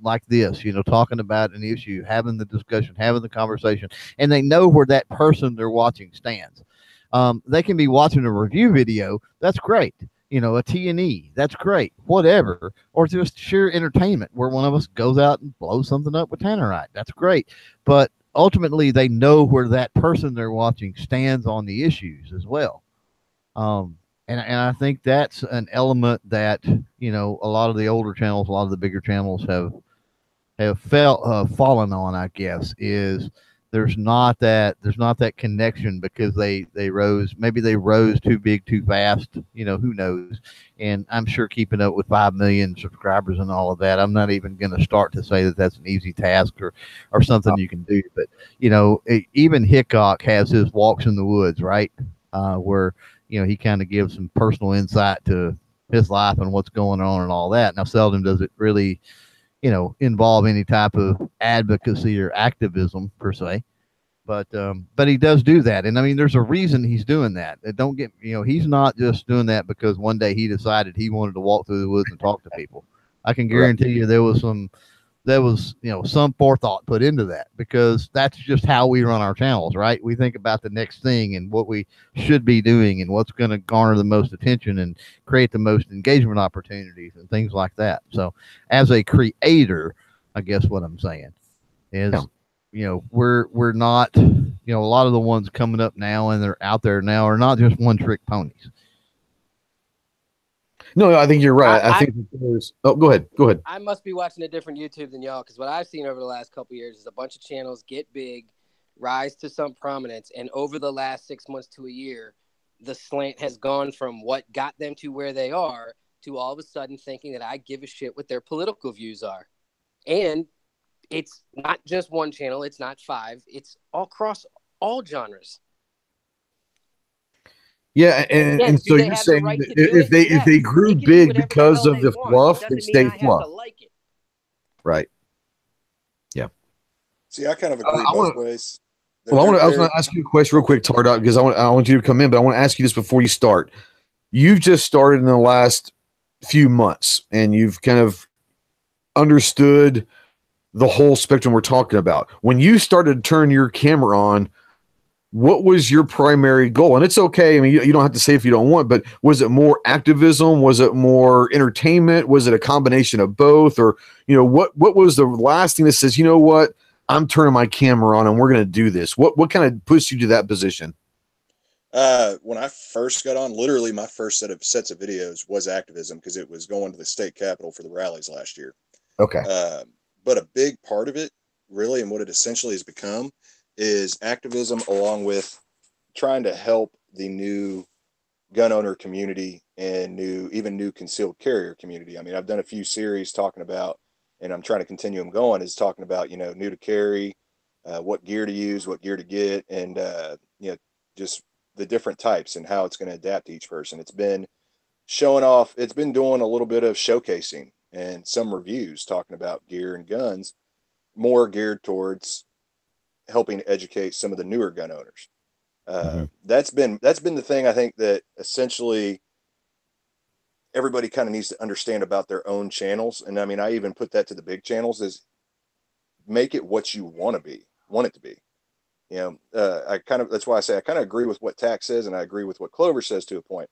like this, talking about an issue, having the discussion, having the conversation, and they know where that person they're watching stands. They can be watching a review video. That's great. A T&E, that's great, whatever, or just sheer entertainment where one of us goes out and blows something up with tannerite. That's great. But ultimately, they know where that person they're watching stands on the issues as well. And I think that's an element that, a lot of the older channels, a lot of the bigger channels have fallen on, I guess, is there's not that connection, because they rose too big too fast, who knows. And I'm sure keeping up with 5 million subscribers and all of that, I'm not even going to start to say that that's an easy task or something you can do. But even Hickok has his walks in the woods, right, where he kind of gives some personal insight to his life and what's going on and all that. Now, seldom does it really involve any type of advocacy or activism per se, but he does do that. And I mean, there's a reason he's doing that. Don't get, he's not just doing that because one day he decided he wanted to walk through the woods and talk to people. I can guarantee you there was some forethought put into that, because that's just how we run our channels, right? We think about the next thing and what we should be doing and what's going to garner the most attention and create the most engagement opportunities and things like that. So as a creator, I guess what I'm saying is, we're not, a lot of the ones coming up now and they're out there now are not just one trick ponies. No, I think you're right. I think there's. Oh, go ahead. I must be watching a different YouTube than y'all, because what I've seen over the last couple of years is a bunch of channels get big, rise to some prominence, and over the last 6 months to a year, the slant has gone from what got them to where they are to all of a sudden thinking that I give a shit what their political views are. And it's not just one channel. It's not 5. It's all across all genres. Yeah, and so you're saying if they grew big because of the fluff, they stay fluff. Right. Yeah. See, I kind of agree both ways. Well, I was going to ask you a question real quick, Tardot, because I want you to come in, but I want to ask you this before you start. You've just started in the last few months, and you've kind of understood the whole spectrum we're talking about. When you started to turn your camera on, what was your primary goal? And it's okay. I mean, you don't have to say if you don't want, but was it more activism? Was it more entertainment? Was it a combination of both? Or, what was the last thing that says, you know what, I'm turning my camera on and we're going to do this? What kind of pushed you to that position? When I first got on, literally my first sets of videos was activism, because it was going to the state capitol for the rallies last year. Okay. But a big part of it, really, and what it essentially has become, is activism, along with trying to help the new gun owner community and new concealed carrier community. I mean, I've done a few series talking about, and I'm trying to continue them going, is talking about, new to carry, what gear to use, what gear to get, and, just the different types and how it's going to adapt to each person. It's been showing off. It's been doing a little bit of showcasing and some reviews talking about gear and guns, more geared towards helping educate some of the newer gun owners. That's been the thing, I think, that essentially everybody kind of needs to understand about their own channels. And I mean, I even put that to the big channels, is make it what you want it to be. That's why I say I kind of agree with what Tack says, and I agree with what Clover says to a point.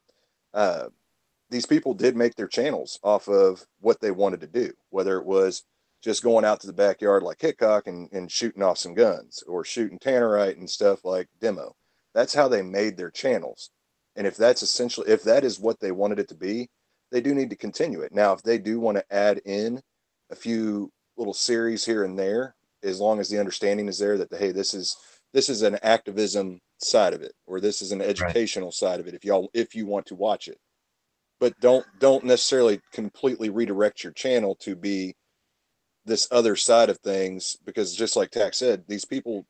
These people did make their channels off of what they wanted to do, whether it was just going out to the backyard like Hitchcock and shooting off some guns, or shooting tannerite and stuff like Demo. That's how they made their channels. And if that is what they wanted it to be, they do need to continue it. Now, if they do want to add in a few little series here and there, as long as the understanding is there that, hey, this is an activism side of it, or this is an educational side of it, if you want to watch it. But don't necessarily completely redirect your channel to be this other side of things, because just like Tack said, these people,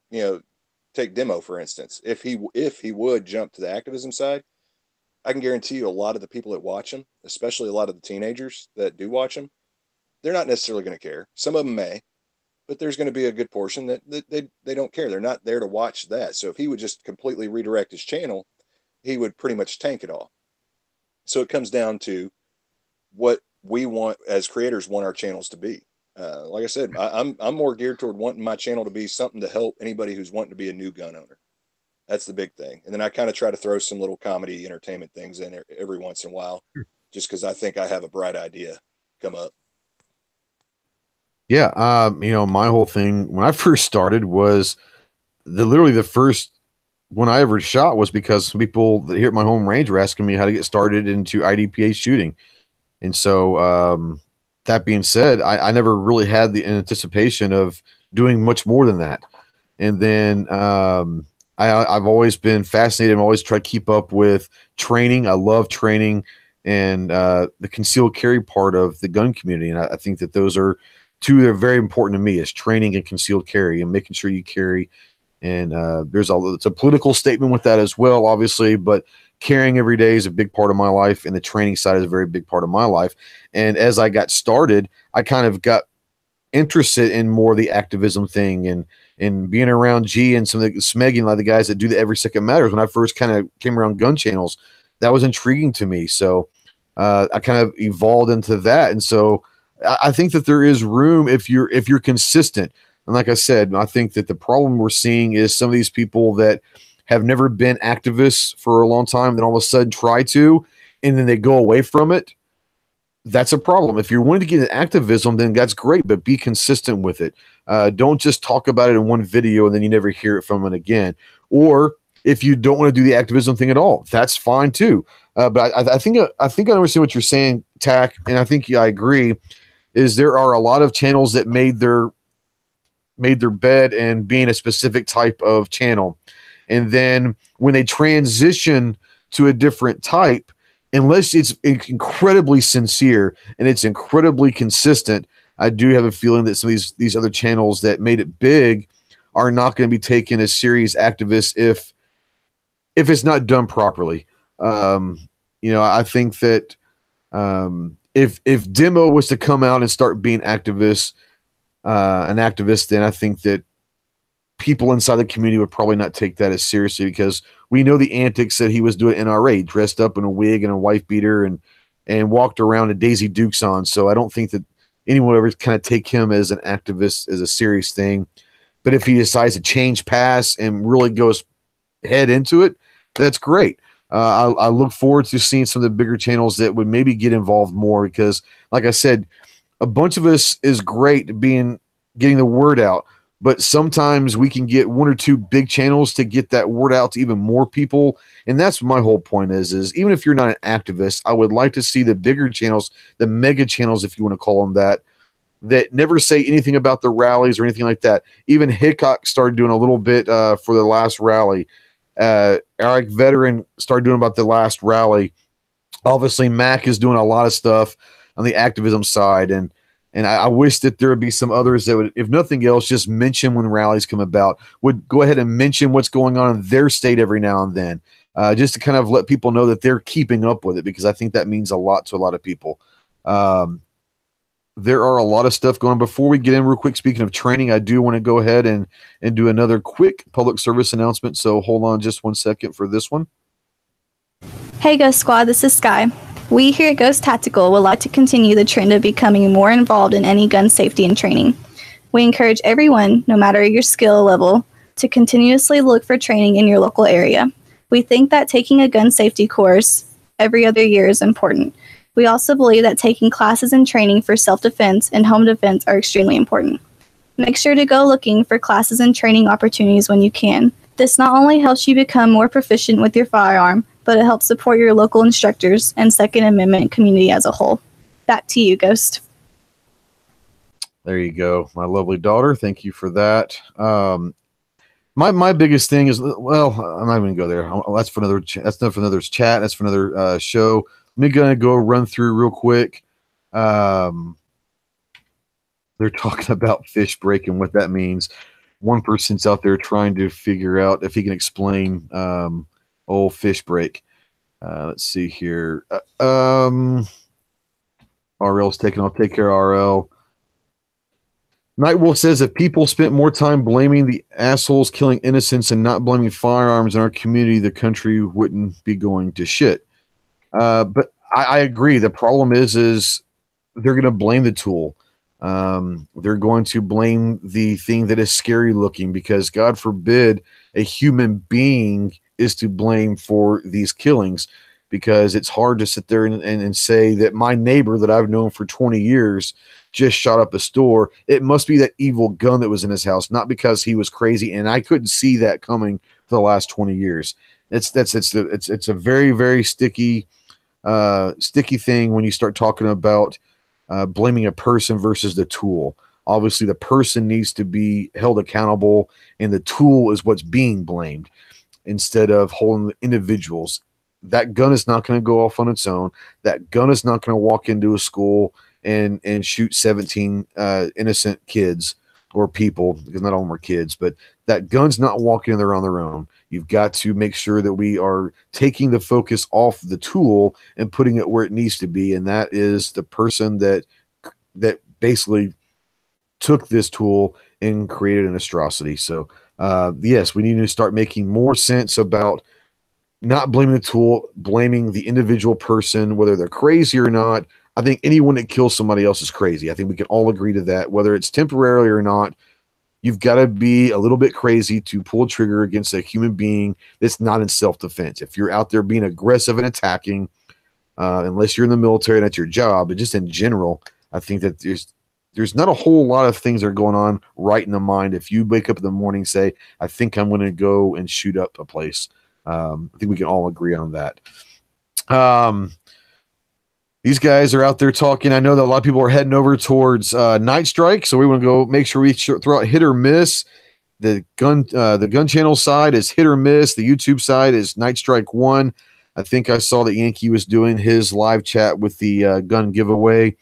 take Demo, for instance. If he would jump to the activism side, I can guarantee you a lot of the people that watch him, especially a lot of the teenagers that do watch him, they're not necessarily going to care. Some of them may, but there's going to be a good portion that they don't care. They're not there to watch that. So if he would just completely redirect his channel, he would pretty much tank it all. So it comes down to what we want as creators, want our channels to be. Like I said, I'm more geared toward wanting my channel to be something to help anybody who's wanting to be a new gun owner. That's the big thing. And then I kind of try to throw some little comedy entertainment things in there every once in a while, just because I think I have a bright idea come up. Yeah. My whole thing when I first started was literally the first one I ever shot was because some people that here at my home range were asking me how to get started into IDPA shooting. And so, that being said, I never really had the anticipation of doing much more than that. And then, I've always been fascinated. I've always tried to keep up with training. I love training and, the concealed carry part of the gun community. And I think that those are two that are very important to me, is training and concealed carry and making sure you carry. And it's a political statement with that as well, obviously, but carrying every day is a big part of my life, and the training side is a very big part of my life. And as I got started, I kind of got interested in more of the activism thing and being around G and some of the Smeggy, like the guys that do the Every Second Matters. When I first kind of came around gun channels, that was intriguing to me. So I kind of evolved into that. And so I think that there is room if you're consistent. And like I said, I think that the problem we're seeing is some of these people that have never been activists for a long time, then all of a sudden try to, and then they go away from it. That's a problem. If you're wanting to get into activism, then that's great, but be consistent with it. Don't just talk about it in one video and then you never hear it from it again. Or if you don't want to do the activism thing at all, that's fine too. But I think I understand what you're saying, Tack, and I think I agree. Is there are a lot of channels that made their bed and being a specific type of channel. And then when they transition to a different type, unless it's incredibly sincere and it's incredibly consistent, I do have a feeling that some of these other channels that made it big are not going to be taken as serious activists if it's not done properly. I think that if Demo was to come out and start being an activist, then I think that people inside the community would probably not take that as seriously, because we know the antics that he was doing at NRA, dressed up in a wig and a wife beater and walked around with Daisy Dukes on. So I don't think that anyone would ever kind of take him as an activist as a serious thing. But if he decides to change paths and really goes head into it, that's great. I look forward to seeing some of the bigger channels that would maybe get involved more because, like I said, a bunch of us is great getting the word out, but sometimes we can get one or two big channels to get that word out to even more people. And that's my whole point is even if you're not an activist, I would like to see the bigger channels, the mega channels, if you want to call them that never say anything about the rallies or anything like that. Even Hickok started doing a little bit for the last rally. Eric Veteran started doing about the last rally. Obviously, Mac is doing a lot of stuff on the activism side, and I wish that there would be some others that would, if nothing else, just mention when rallies come about, would go ahead and mention what's going on in their state every now and then, just to kind of let people know that they're keeping up with it, because I think that means a lot to a lot of people. There are a lot of stuff going on. Before we get in real quick, speaking of training, I do want to go ahead and do another quick public service announcement, so hold on just 1 second for this one. Hey Ghost Squad, this is Sky. We here at Ghost Tactical would like to continue the trend of becoming more involved in any gun safety and training. We encourage everyone, no matter your skill level, to continuously look for training in your local area. We think that taking a gun safety course every other year is important. We also believe that taking classes and training for self-defense and home defense are extremely important. Make sure to go looking for classes and training opportunities when you can. This not only helps you become more proficient with your firearm, but it helps support your local instructors and Second Amendment community as a whole. Back to you, Ghost. There you go, my lovely daughter. Thank you for that. My biggest thing is, well, I'm not even going to go there. That's for another. That's not for another chat. That's for another show. I'm gonna go run through real quick. They're talking about fish break and what that means. One person's out there trying to figure out if he can explain old fish break. Let's see here. RL's taking. I'll take care of RL. Nightwolf says if people spent more time blaming the assholes killing innocents and not blaming firearms in our community, the country wouldn't be going to shit. But I agree. The problem is they're going to blame the tool. They're going to blame the thing that is scary looking, because God forbid a human being is to blame for these killings, because it's hard to sit there and say that my neighbor that I've known for 20 years just shot up a store. It must be that evil gun that was in his house, not because he was crazy. And I couldn't see that coming for the last 20 years. It's a very, very sticky thing when you start talking about blaming a person versus the tool. Obviously, the person needs to be held accountable, and the tool is what's being blamed instead of holding the individuals. That gun is not going to go off on its own. That gun is not going to walk into a school and shoot 17 innocent kids or people, because not all of them are kids, but that gun's not walking in there on their own. You've got to make sure that we are taking the focus off the tool and putting it where it needs to be, and that is the person that basically took this tool and created an atrocity. So yes, we need to start making more sense about not blaming the tool, blaming the individual person, whether they're crazy or not. I think anyone that kills somebody else is crazy. I think we can all agree to that, whether it's temporarily or not. You've got to be a little bit crazy to pull a trigger against a human being that's not in self-defense. If you're out there being aggressive and attacking, unless you're in the military and that's your job, but just in general, I think that there's not a whole lot of things that are going on right in the mind. If you wake up in the morning and say, I think I'm going to go and shoot up a place, I think we can all agree on that. These guys are out there talking. I know that a lot of people are heading over towards Night Strike, so we want to go make sure we throw out hit or miss. The gun channel side is hit or miss. The YouTube side is Night Strike 1. I think I saw that Yankee was doing his live chat with the gun giveaway.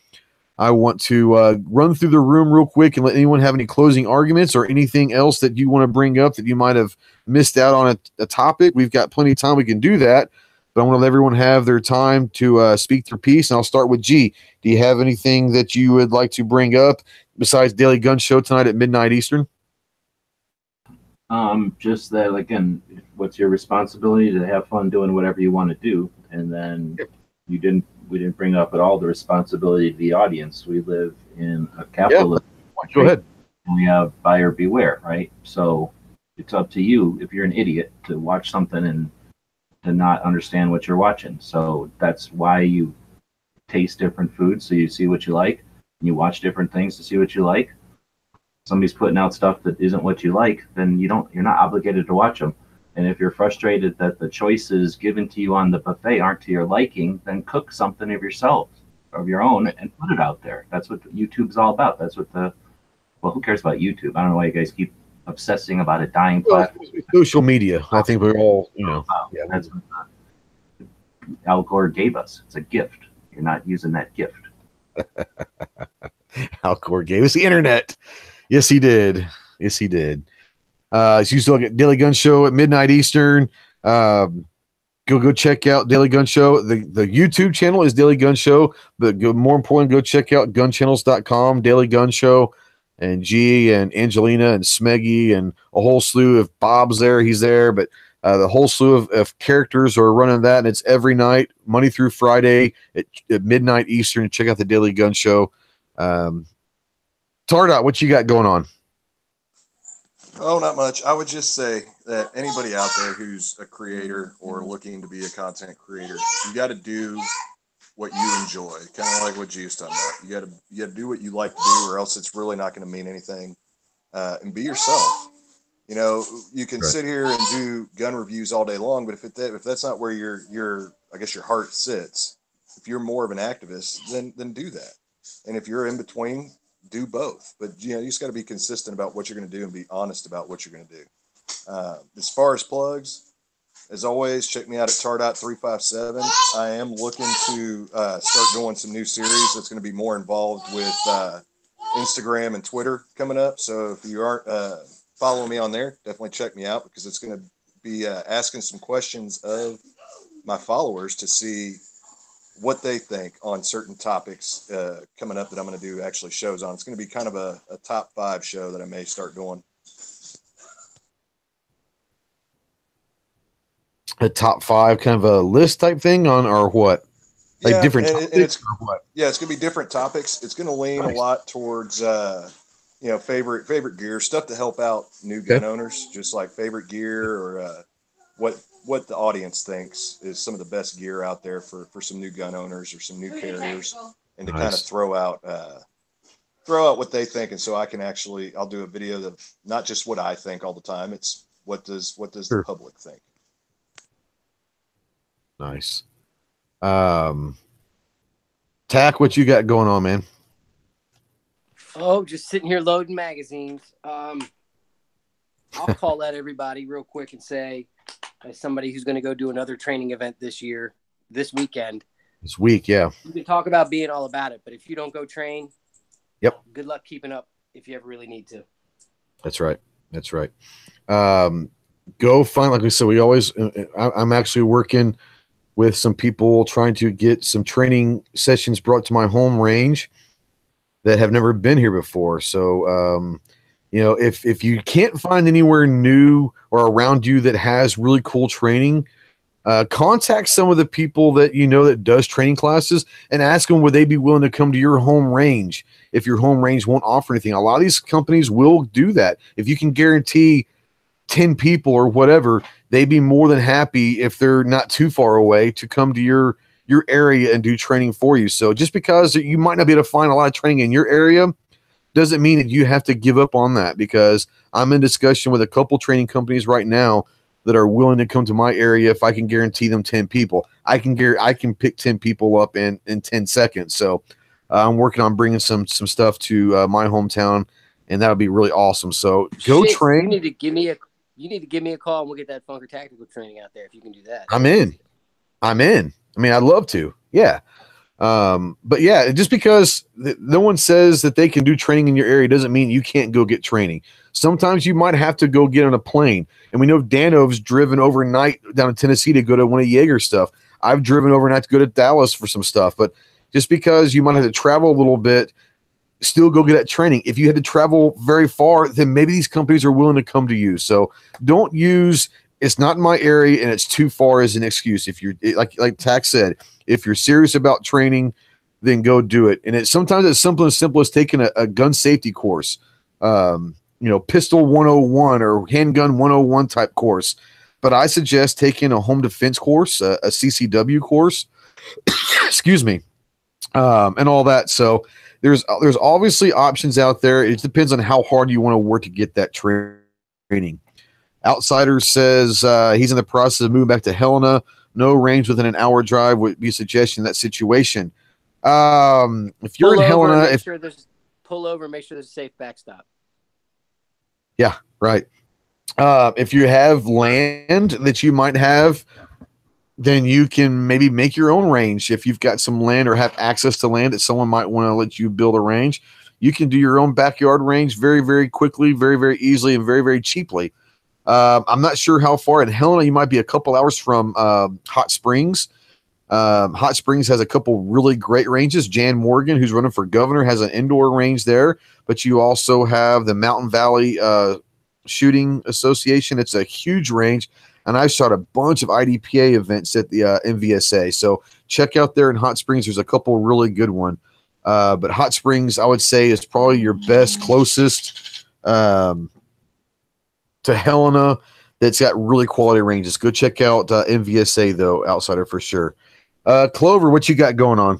I want to run through the room real quick and let anyone have any closing arguments or anything else that you want to bring up that you might have missed out on a topic. We've got plenty of time. We can do that. But I want to let everyone have their time to speak their piece. And I'll start with G. Do you have anything that you would like to bring up besides Daily Gun Show tonight at midnight Eastern? Just that, again, what's your responsibility to have fun doing whatever you want to do? And then we didn't bring up at all the responsibility of the audience. We live in a capitalist country. Go ahead. And we have buyer beware, right? So it's up to you if you're an idiot to watch something and to not understand what you're watching. So that's why you taste different foods, so you see what you like, and you watch different things to see what you like. Somebody's putting out stuff that isn't what you like, then you're not obligated to watch them. And if you're frustrated that the choices given to you on the buffet aren't to your liking, then cook something of yourself, of your own, and put it out there. That's what YouTube's all about. That's what who cares about YouTube? I don't know why you guys keep obsessing about a dying platform. Social media. I think we're all, yeah. That's what Al Gore gave us. It's a gift. You're not using that gift. Al Gore gave us the internet. Yes, he did. Yes, he did. So you still get Daily Gun Show at midnight Eastern. Go check out Daily Gun Show. The YouTube channel is Daily Gun Show, but more important, go check out GunChannels.com, Daily Gun Show, and G and Angelina and Smeggy and a whole slew of Bob's there. He's there, but the whole slew of characters are running that, and it's every night, Monday through Friday at midnight Eastern. Check out the Daily Gun Show. Tardot, what you got going on? Oh, not much. I would just say that anybody out there who's a creator or looking to be a content creator, you got to do what you enjoy. Kind of like what G's talking about. You got to do what you like to do, or else it's really not going to mean anything. And be yourself. You know, you can sit here and do gun reviews all day long, but if that's not where your I guess your heart sits, if you're more of an activist, then do that. And if you're in between, do both. But you just got to be consistent about what you're going to do and be honest about what you're going to do. As far as plugs, as always, check me out at Tardot357. I am looking to start doing some new series that's going to be more involved with Instagram and Twitter coming up. So if you aren't following me on there, definitely check me out, because it's going to be asking some questions of my followers to see what they think on certain topics coming up that I'm going to do actually shows on. It's going to be kind of a top 5 show that I may start doing. A top 5 kind of a list type thing on, or what? Like different topics or what? Yeah, it's going to be different topics. It's going to lean a lot towards, favorite gear, stuff to help out new gun owners, just like favorite gear or what the audience thinks is some of the best gear out there for some new gun owners or some new carriers, and to kind of throw out what they think. And so I'll do a video of not just what I think all the time. It's what does the public think? Nice. Tack, what you got going on, man? Oh, just sitting here loading magazines. I'll call out everybody real quick and say, as somebody who's going to go do another training event this weekend. This week, yeah. You can talk about being all about it, but if you don't go train, good luck keeping up if you ever really need to. That's right. That's right. Go find, like we said, I'm actually working with some people trying to get some training sessions brought to my home range that have never been here before. So, if you can't find anywhere new or around you that has really cool training, contact some of the people that that does training classes and ask them, would they be willing to come to your home range if your home range won't offer anything. A lot of these companies will do that. If you can guarantee 10 people or whatever, they'd be more than happy, if they're not too far away, to come to your area and do training for you. So just because you might not be able to find a lot of training in your area doesn't mean that you have to give up on that, because I'm in discussion with a couple training companies right now that are willing to come to my area if I can guarantee them 10 people. I can pick 10 people up in 10 seconds. So I'm working on bringing some stuff to my hometown, and that would be really awesome. So go train. You need to give me a call, and we'll get that Funker Tactical training out there if you can do that. I'm in. I mean, I'd love to. Yeah. But yeah, just because no one says that they can do training in your area doesn't mean you can't go get training. Sometimes you might have to go get on a plane. And we know Danov's driven overnight down in Tennessee to go to one of Yeager's stuff. I've driven overnight to go to Dallas for some stuff. But just because you might have to travel a little bit, still go get that training. If you had to travel very far, then maybe these companies are willing to come to you. So don't use "it's not in my area and it's too far" as an excuse. If you're like Tack said, if you're serious about training, then go do it. And sometimes it's simple as taking a gun safety course. pistol 101 or handgun 101 type course. But I suggest taking a home defense course, a CCW course, excuse me, and all that. So there's obviously options out there. It depends on how hard you want to work to get that training. Outsider says he's in the process of moving back to Helena. No range within an hour drive would be a suggestion in that situation. If you're in Helena, pull over and make sure there's a safe backstop. Yeah, right. If you have land that you might have, then you can maybe make your own range. If you've got some land or have access to land that someone might want to let you build a range, you can do your own backyard range very, very quickly, very, very easily, and very, very cheaply. I'm not sure how far. In Helena, you might be a couple hours from Hot Springs. Hot Springs has a couple really great ranges. Jan Morgan, who's running for governor, has an indoor range there. But you also have the Mountain Valley Shooting Association. It's a huge range. And I shot a bunch of IDPA events at the MVSA. So check out there in Hot Springs. There's a couple really good ones. But Hot Springs, I would say, is probably your best, closest to Helena that's got really quality ranges. Go check out MVSA, though, Outsider, for sure. Clover, what you got going on?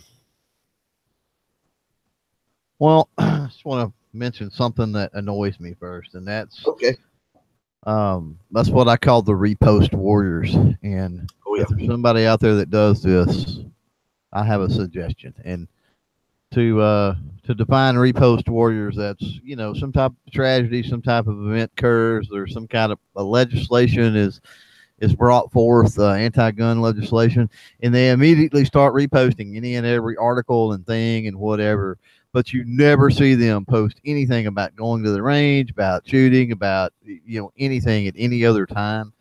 Well, I just want to mention something that annoys me first, and that's okay. That's what I call the repost warriors. And if there's somebody out there that does this, I have a suggestion. And to define repost warriors, that's some type of tragedy, some type of event occurs, there's some kind of a legislation is brought forth, anti-gun legislation, and they immediately start reposting any and every article and thing and whatever. But you never see them post anything about going to the range, about shooting, about anything at any other time.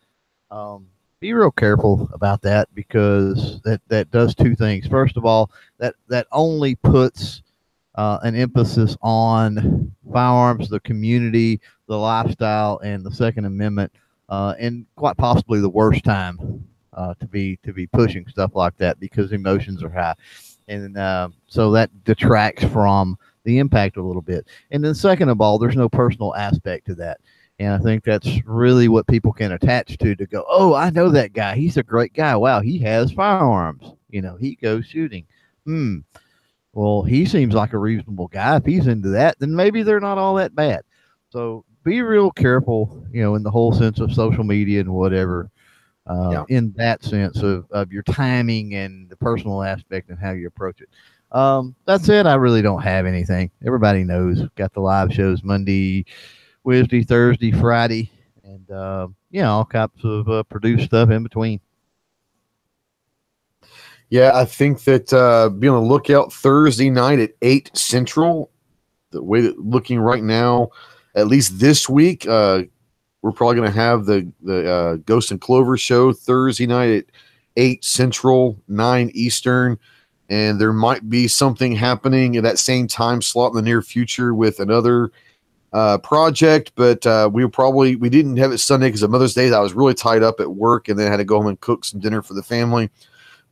Be real careful about that, because that does two things. First of all, that only puts an emphasis on firearms, the community, the lifestyle, and the Second Amendment, and quite possibly the worst time to be pushing stuff like that, because emotions are high. And so that detracts from the impact a little bit. And then second of all, there's no personal aspect to that. And I think that's really what people can attach to go, oh, I know that guy. He's a great guy. Wow, he has firearms. He goes shooting. Well, he seems like a reasonable guy. If he's into that, then maybe they're not all that bad. So be real careful, in the whole sense of social media and whatever. In that sense of your timing and the personal aspect and how you approach it. That's it. I really don't have anything. Everybody knows. Got the live shows Monday, Wednesday, Thursday, Friday, and all types of produced stuff in between. Yeah, I think that be on the lookout Thursday night at 8 Central. The way that looking right now, at least this week, we're probably going to have the Ghost and Clover show Thursday night at 8 Central, 9 Eastern. And there might be something happening in that same time slot in the near future with another project. But we didn't have it Sunday because of Mother's Day. I was really tied up at work and then I had to go home and cook some dinner for the family.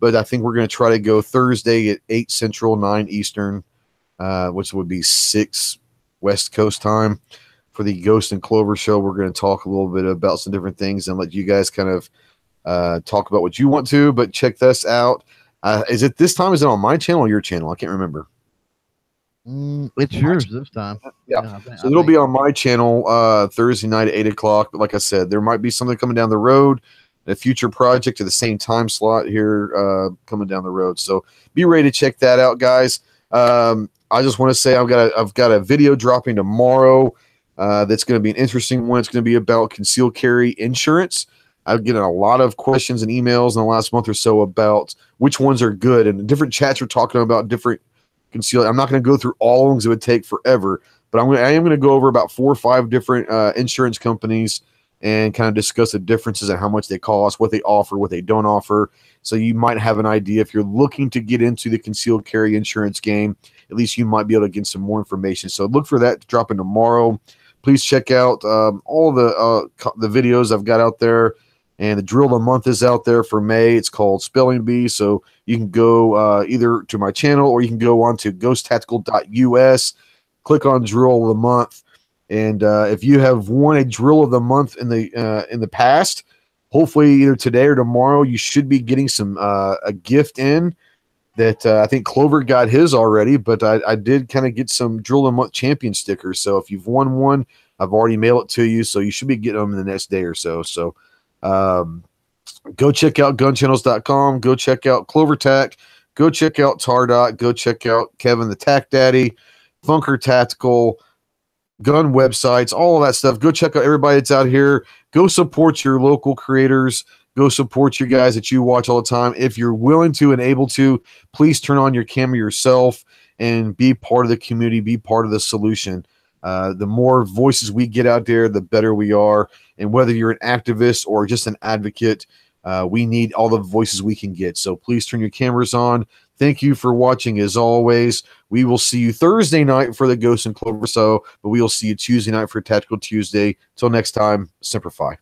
But I think we're going to try to go Thursday at 8 Central, 9 Eastern, which would be 6 West Coast time. For the Ghost and Clover show, we're going to talk a little bit about some different things and let you guys kind of talk about what you want to, but check this out. Is it this time? Is it on my channel or your channel? I can't remember. It's yours this time. Yeah. So it'll be on my channel Thursday night at 8 o'clock. But like I said, there might be something coming down the road, a future project at the same time slot here coming down the road. So be ready to check that out, guys. I just want to say I've got a video dropping tomorrow. That's going to be an interesting one. It's going to be about concealed carry insurance. I've gotten a lot of questions and emails in the last month or so about which ones are good, and different chats are talking about different concealed. I'm not going to go through all of them because it would take forever, but I am going to go over about 4 or 5 different insurance companies and kind of discuss the differences and how much they cost, what they offer, what they don't offer. So you might have an idea if you're looking to get into the concealed carry insurance game. At least you might be able to get some more information. So look for that dropping tomorrow. Please check out all the videos I've got out there. And the drill of the month is out there for May. It's called Spelling Bee. So you can go either to my channel or you can go on to ghosttactical.us, click on drill of the month, And if you have won a drill of the month in the past, hopefully either today or tomorrow, you should be getting some a gift in that I think Clover got his already, but I did kind of get some drill of the month champion stickers. So if you've won one, I've already mailed it to you, so you should be getting them in the next day or so. So go check out GunChannels.com. Go check out CloverTac. Go check out Tardot. Go check out Kevin the Tac Daddy, Funker Tactical, gun websites, all of that stuff. Go check out everybody that's out here. Go support your local creators. Go support your guys that you watch all the time. If you're willing to and able to, please turn on your camera yourself and be part of the community, be part of the solution. The more voices we get out there, the better we are. And whether you're an activist or just an advocate, we need all the voices we can get. So please turn your cameras on. Thank you for watching as always. We will see you Thursday night for the Ghost and Clover, but we will see you Tuesday night for Tactical Tuesday. Till next time, Simplify.